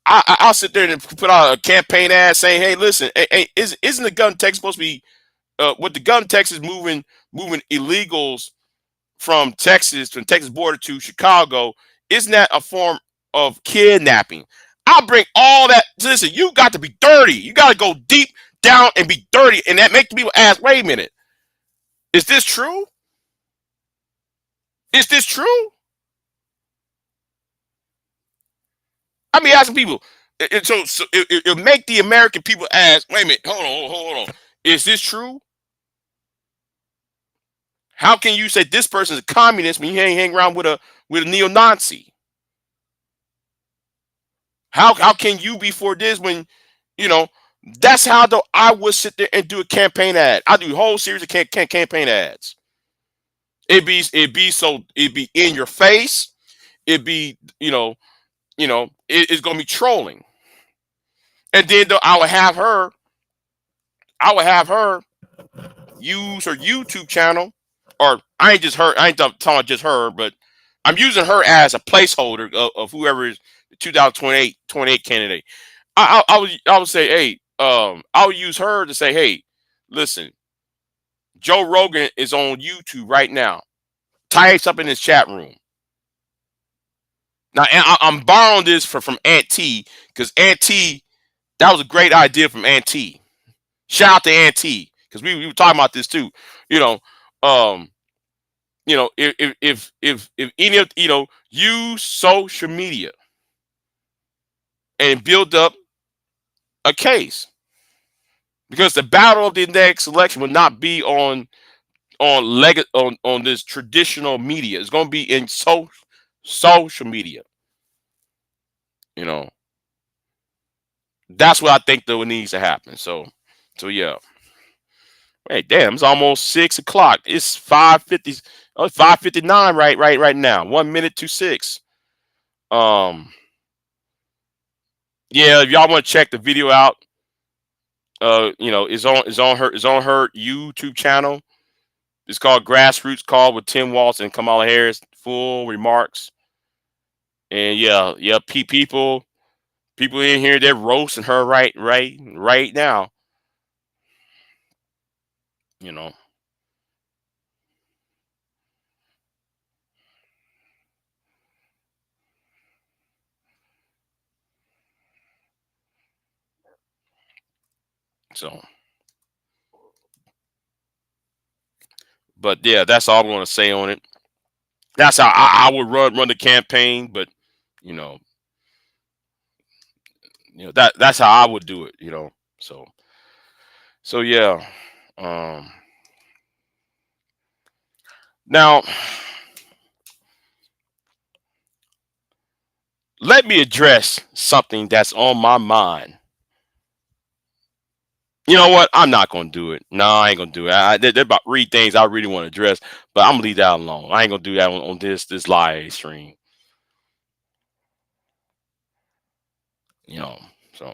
S1: I'll sit there and put out a campaign ad saying, hey, listen, isn't the governor of Texas supposed to be with the governor of Texas moving illegals from the Texas border to Chicago? Isn't that a form of kidnapping? I'll bring all that. Listen, you got to be dirty. You got to go deep down and be dirty, and that makes people ask, wait a minute, is this true? Is this true? I be asking people. So it'll make the American people ask, wait a minute, hold on. Is this true? How can you say this person's a communist when you hang around with a neo-Nazi? How can you be for this when, you know, that's how though I would sit there and do a campaign ad. I do a whole series of campaign ads. It'd be in your face. It'd be, it's gonna be trolling. And then though I would have her use her YouTube channel, or I ain't talking about just her, but I'm using her as a placeholder of whoever is the 2028 candidate. I would say, hey, I would use her to say, hey, listen, Joe Rogan is on YouTube right now. Types up in his chat room. Now I'm borrowing this from Aunt T, because Aunt T, that was a great idea from Aunt T. Shout out to Aunt T, because we were talking about this too. You know, um, if any of use social media and build up a case, because the battle of the next election will not be on this traditional media. It's going to be in social media. You know, that's what I think that needs to happen. So yeah. Hey, damn, it's almost 6 o'clock. It's 5:50. Oh, it's 5:59 right now. 1 minute to 6. Um, yeah, if y'all want to check the video out, it's on her YouTube channel. It's called Grassroots Call with Tim Waltz and Kamala Harris. Full remarks. And yeah, people in here, they're roasting her right now. You know. So, but yeah, that's all I'm going to say on it. That's how I would run the campaign, but you know, that's how I would do it. So yeah. Um, Now, let me address something that's on my mind. You know what? I'm not gonna do it. No, I ain't gonna do it. There about three things I really want to address, but I'm gonna leave that alone. I ain't gonna do that on this live stream. You know, so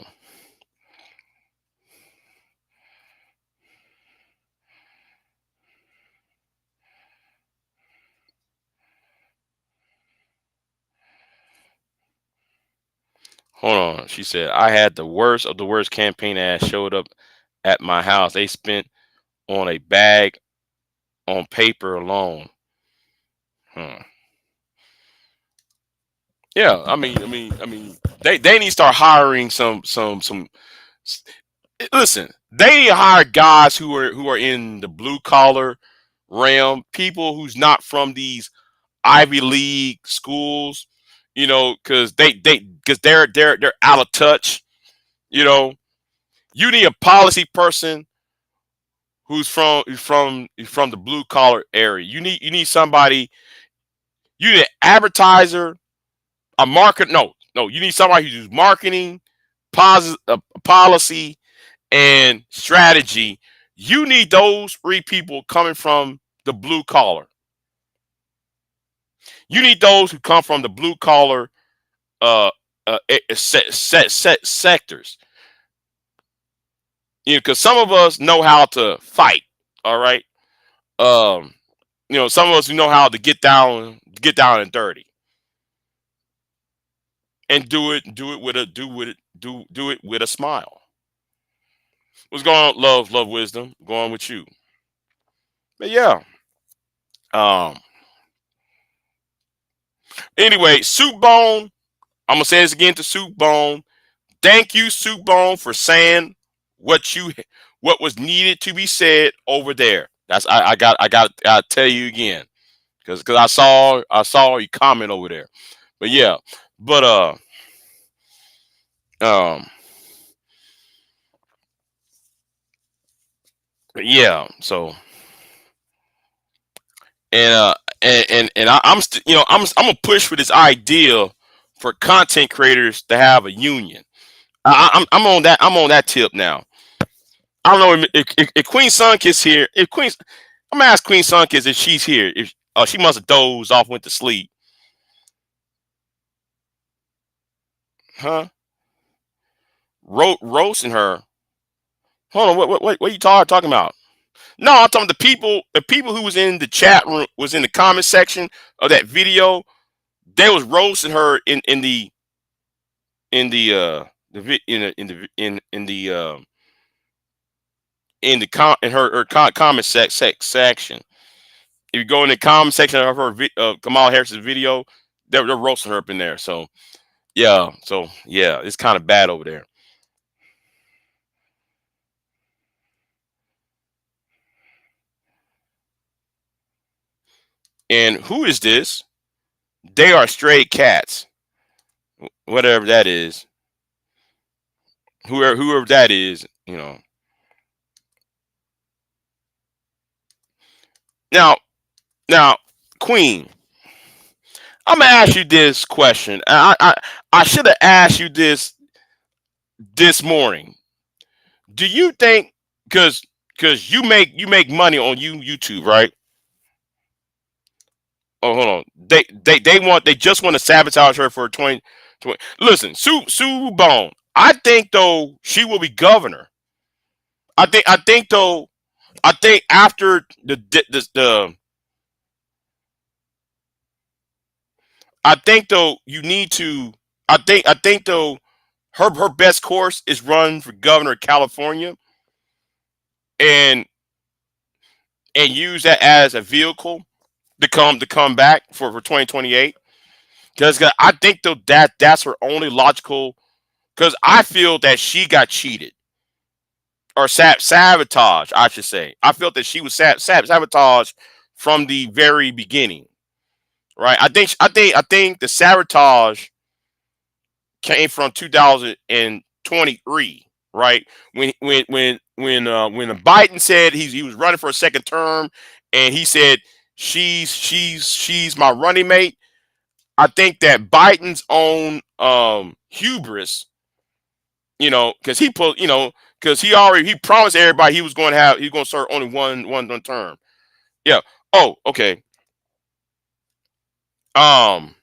S1: hold on. She said I had the worst of the worst campaign ads showed up at my house. They spent on a bag on paper alone. Hmm. Yeah, they need to start hiring some. Listen, they need to hire guys who are in the blue collar realm, people who's not from these Ivy League schools, because they're out of touch. You know, you need a policy person who's from the blue collar area. You need somebody. You need an advertiser, a market. No, you need somebody who's marketing, policy, and strategy. You need those three people coming from the blue collar. You need those who come from the blue collar sectors. Because some of us know how to fight. All right. Um, some of us who know how to get down and dirty, and do it with a smile. What's going on? Love, wisdom. Going with you. But yeah. Um. Anyway, Soup Bone. I'm gonna say this again to Soup Bone. Thank you, Soup Bone, for saying what you what was needed to be said over there. I got to tell you again, because I saw you comment over there. But yeah, but um yeah. So I'm gonna push for this idea for content creators to have a union. I'm on that. I'm on that tip now. I don't know if Queen Sunkist here. If Queen, I'm gonna ask Queen Sunkist if she's here. If she must have dozed off, went to sleep, huh? Roasting her. Hold on. What are you talking about? No, I'm talking the people who was in the chat room, was in the comment section of that video. They was roasting her in her comment section. If you go in the comment section of Kamala Harris's video, they're roasting her up in there. So yeah, it's kind of bad over there. And who is this? They are stray cats, whatever that is. Whoever that is. Now, now, Queen, I'm gonna ask you this question. I should have asked you this morning. Do you think, because you make money on YouTube, right? Oh, hold on. They just want to sabotage her for 2020. Listen, Sue Bone. I think though she will be governor. I think though. I think after the I think though you need to. I think though her best course is run for governor of California, and use that as a vehicle to come back for 2028. Because I think though that's her only logical. Because I feel that she got cheated, or sabotage, I should say. I felt that she was sabotaged from the very beginning, right? I think the sabotage came from 2023, right? When Biden said he was running for a second term, and he said she's my running mate. I think that Biden's own hubris, because he promised everybody he was going to serve only one term. Yeah. Oh, okay. Um,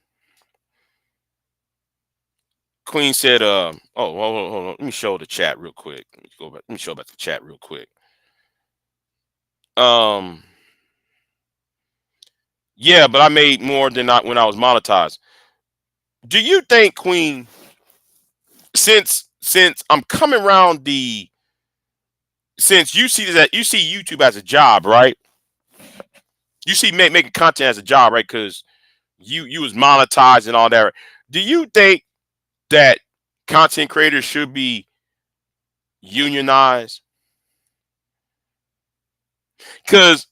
S1: Queen said, oh, hold on. Let me show the chat real quick. Let me go back. Let me show back the chat real quick. Um, yeah, but I made more than when I was monetized. Do you think, Queen, since I'm coming around since you see YouTube as a job, right? You see, making content as a job, right? Because you was monetized and all that. Do you think that content creators should be unionized? Because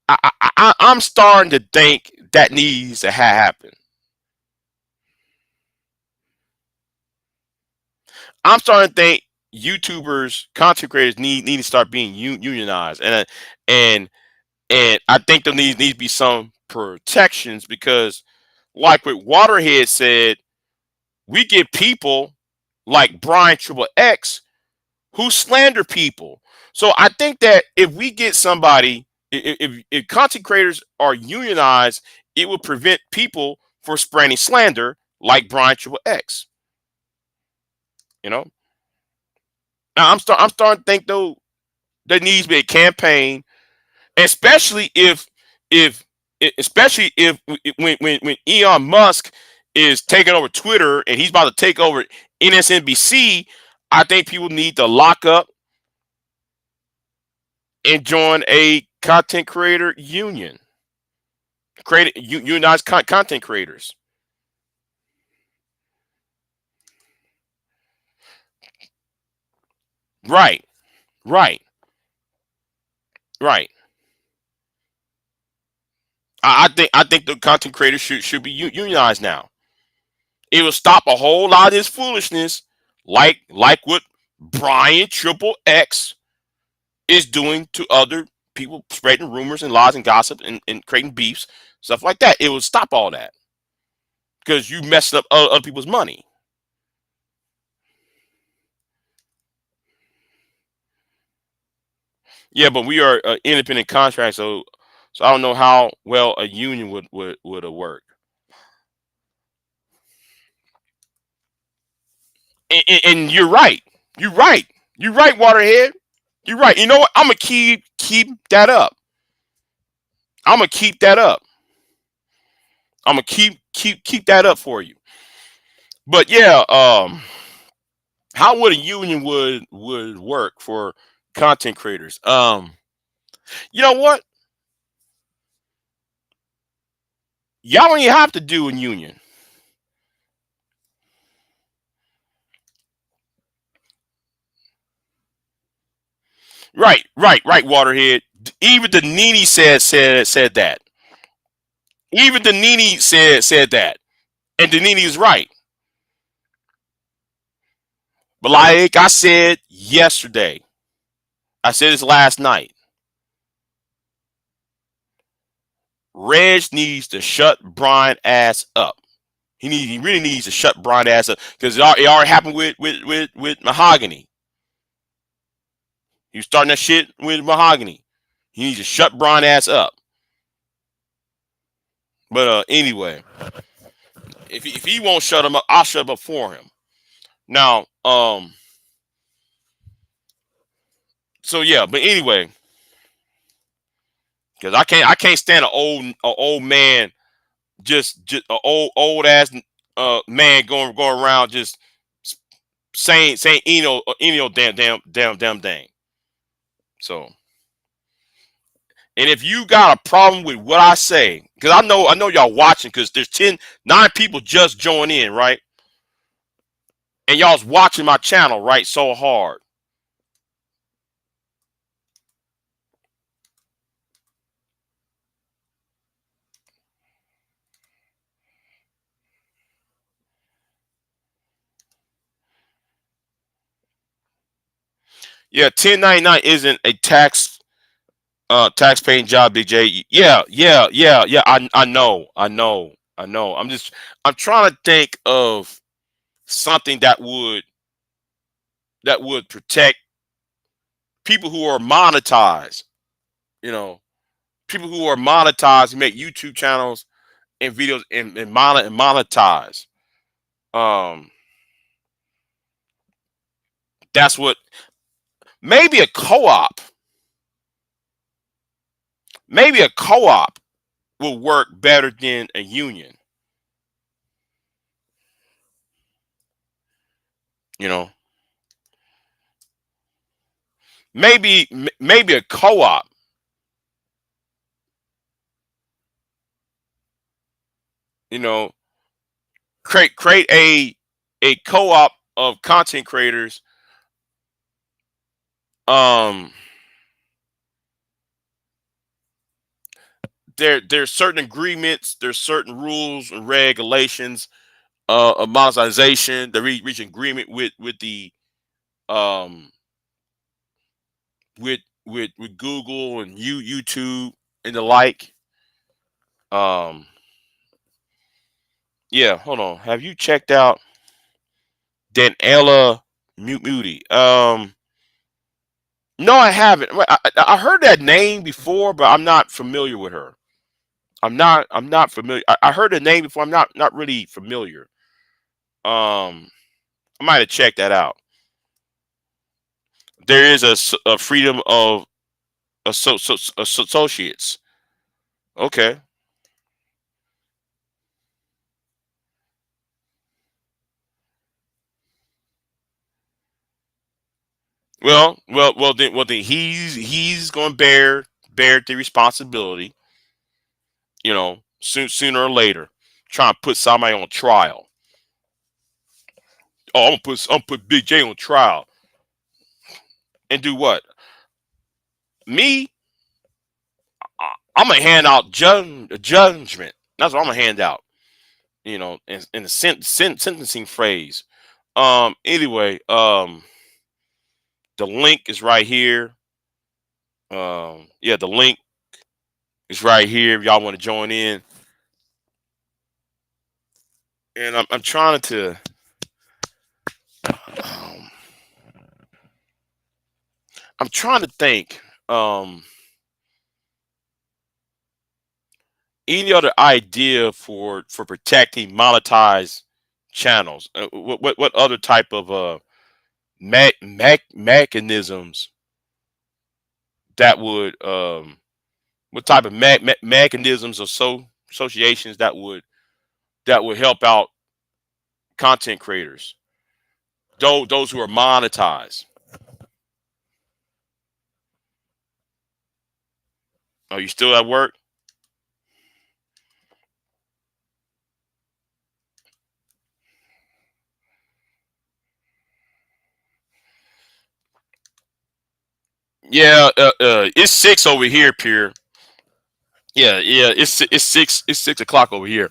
S1: I'm starting to think that needs to happen. I'm starting to think YouTubers, content creators need to start being unionized, and and I think there needs to be some protections because, like what Waterhead said, we get people like Brian Triple X who slander people. So I think that if we get somebody, if content creators are unionized, it will prevent people from spreading slander like Brian Triple X. You know, now I'm starting to think though there needs to be a campaign, especially if especially if when Elon Musk is taking over Twitter and he's about to take over NSNBC. I think people need to lock up and join a content creator union, create unionize content creators. Right, right, right. I think the content creators should be unionized now. It will stop a whole lot of this foolishness, like what Brian Triple X is doing to other people, spreading rumors and lies and gossip and creating beefs, stuff like that. It will stop all that because you messed up other people's money. Yeah, but we are independent contract, so I don't know how well a union would work. And you're right. You're right. You're right, Waterhead. You're right. You know what? I'm gonna keep that up. I'm gonna keep that up. I'm gonna keep that up for you. But yeah, how would a union would work for content creators? You know what? Y'all don't even have to do a union. Right, right, right, Waterhead. Even the Nini said that. Even the Nini said that. And the Nini is right. But like I said yesterday, I said this last night. Reg needs to shut Brian ass up. He really needs to shut Brian ass up because it already happened with Mahogany. He was starting that shit with Mahogany. He needs to shut Brian ass up. But anyway, if he won't shut him up, I'll shut him up for him. Now, so yeah, but anyway, because I can't stand an old man, just an old ass man going around just saying damn thing. So, and if you got a problem with what I say, because I know y'all watching, because there's 9 people just joined in, right? And y'all's watching my channel, right? So hard. Yeah, 1099 isn't a tax paying job, Big J. Yeah, yeah, yeah, yeah. I know. I'm trying to think of something that would protect people who are monetized. You know, people who are monetized and make YouTube channels and videos and monetize. Um, that's what maybe a co-op, maybe a co-op will work better than a union. You know, maybe a co-op You know, create a co-op of content creators. Um, there's certain agreements, there's certain rules and regulations of monetization. They reach agreement with the um with Google and YouTube and the like. Um, yeah, hold on. Have you checked out Daniela Moody? No, I haven't. I heard that name before, but I'm not familiar with her. I'm not familiar. I heard the name before. I'm not really familiar. I might have checked that out. There is a freedom of associates. Okay. Well then he's going to bear the responsibility. Sooner or later, trying to put somebody on trial. Oh, I'm gonna put Big J on trial and do what? Me, I'm gonna hand out judgment. That's what I'm gonna hand out. In the sentencing phrase. Anyway, the link is right here. Yeah, the link is right here. If y'all want to join in, and I'm trying to. Um, I'm trying to think. Any other idea for protecting monetized channels? What other type of mechanisms that would what type of mechanisms or associations that would help out content creators, those who are monetized? Are you still at work? Yeah, it's 6 over here, Pierre. Yeah, it's 6 o'clock over here.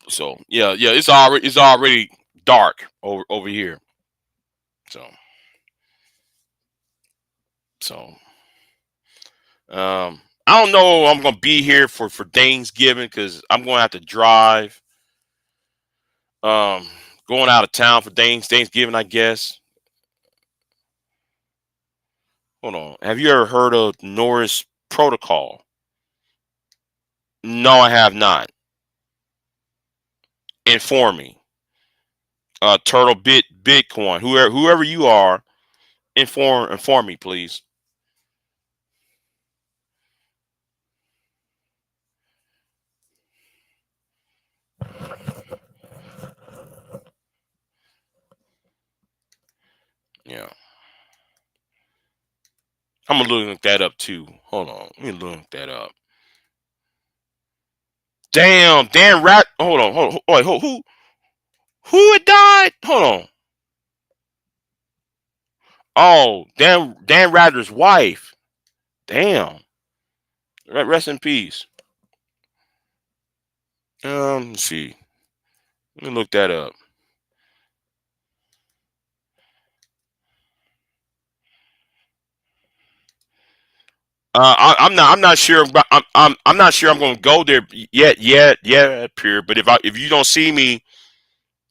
S1: So yeah, it's already dark over here. So so I don't know. I'm gonna be here for Thanksgiving because I'm gonna have to drive. Um, Going out of town for Thanksgiving, I guess. Hold on. Have you ever heard of Norris Protocol? No, I have not. Inform me. Turtle Bitcoin. Whoever you are, inform me, please. Yeah, I'm gonna look that up too. Hold on, let me look that up. Damn, Dan Rat. Hold on. Wait, who had died? Hold on. Oh, Dan Rather's wife. Damn. Rest in peace. Let's see. Let me look that up. I'm not sure. I'm not sure I'm going to go there yet, Pure. But if you don't see me,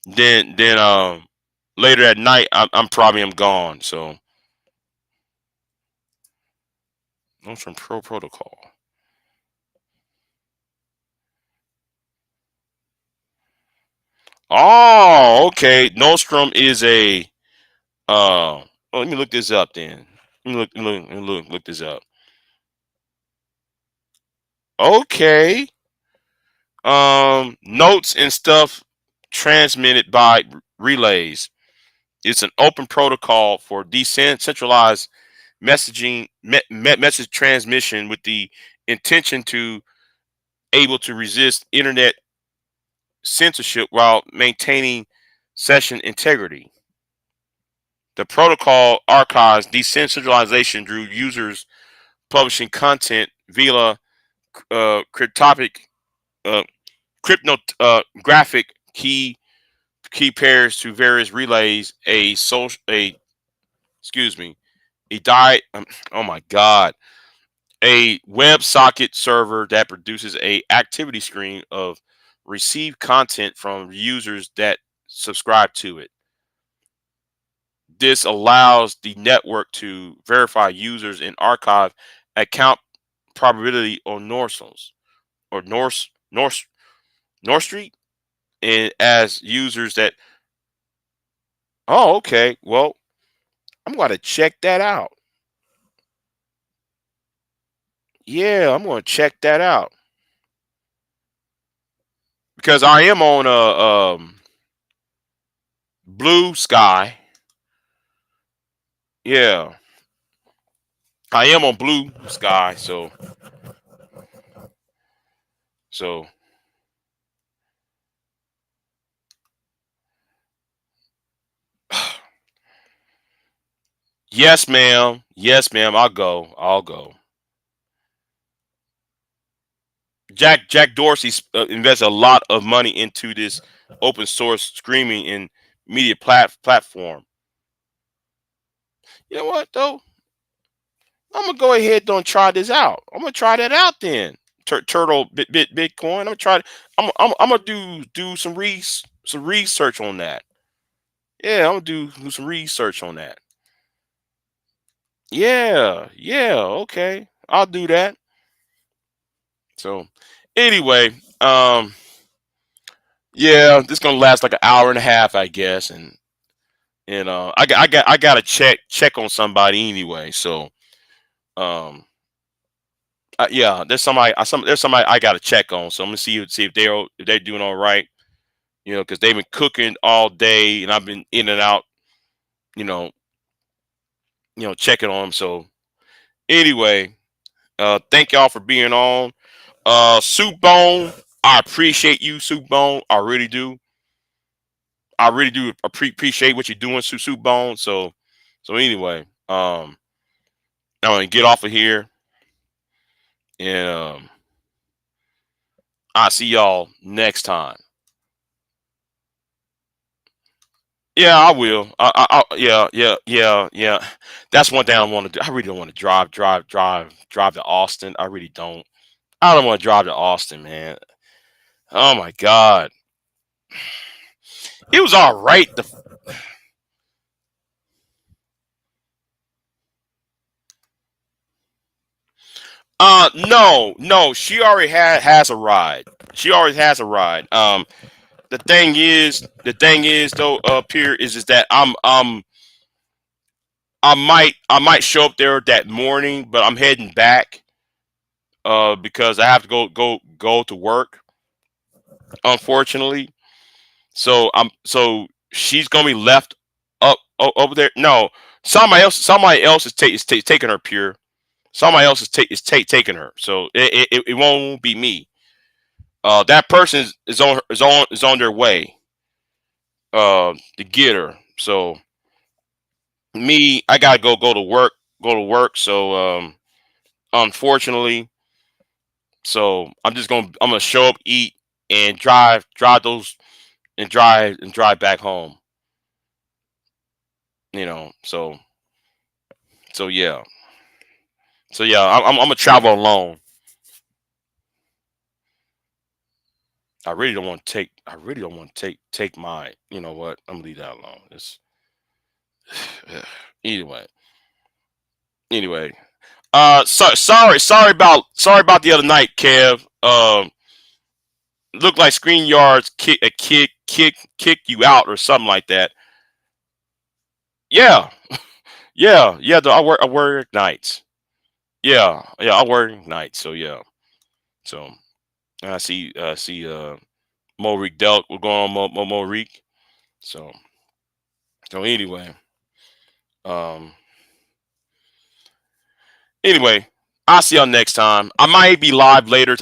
S1: then later at night, I'm probably am gone. So, I'm from Pro Protocol. Oh, okay. Nostrum is a. Let me look this up then. Look this up. Okay. Notes and stuff transmitted by relays. It's an open protocol for decentralized messaging, message transmission with the intention to able to resist internet censorship while maintaining session integrity. The protocol archives decentralization through users publishing content via cryptographic uh, cryptographic key pairs to various relays. A social a excuse me a die oh my god a WebSocket server that produces a activity screen of received content from users that subscribe to it. This allows the network to verify users and archive account probability on Norsos or North Street, and as users that. Oh, okay. Well, I'm going to check that out. Yeah, I'm going to check that out because I am on a Blue Sky. Yeah, I am on Blue Sky. So yes, ma'am. Yes, ma'am. I'll go. I'll go. Jack Dorsey invests a lot of money into this open source streaming and media platform. You know what though? I'm gonna go ahead and try this out. I'm gonna try that out then. Turtle Bitcoin. I'm gonna try. I'm gonna do some research on that. Yeah, I'm gonna do some research on that. Yeah, yeah. Okay, I'll do that. So anyway, yeah, this gonna last like an hour and a half, I guess, and I got to check on somebody anyway. So yeah, there's somebody I got to check on. So I'm gonna see if they're doing all right. You know, because they've been cooking all day, and I've been in and out. You know, checking on them. So anyway, thank y'all for being on. Soup Bone, I appreciate you, Soup Bone. I really do. I really do appreciate what you're doing, Soup Bone. So anyway, I'm gonna get off of here, and I'll see y'all next time. Yeah, I will. Yeah. That's one thing I want to do. I really don't want to drive to Austin. I really don't. I don't want to drive to Austin, man. Oh my God, it was all right. No, no, she already has a ride. She already has a ride. The thing is though, up here is that I might show up there that morning, but I'm heading back because I have to go to work, unfortunately. So she's gonna be left up over there. No, somebody else is taking her, pure. Somebody else taking her. So it won't be me. That person is on their way to get her. So me, I gotta go to work. So unfortunately, so I'm gonna show up, eat, and drive those and drive back home. So yeah. So yeah, I'm gonna travel alone. I really don't want to take my. You know what? I'm gonna leave that alone. It's anyway. Anyway. Sorry about the other night, Kev. Looked like Screen Yards kick you out or something like that. Yeah, yeah. I work nights. Yeah. I work nights. So yeah. So I see Morik Delk. We're going on Morik. So anyway. Um. Anyway, I'll see y'all next time. I might be live later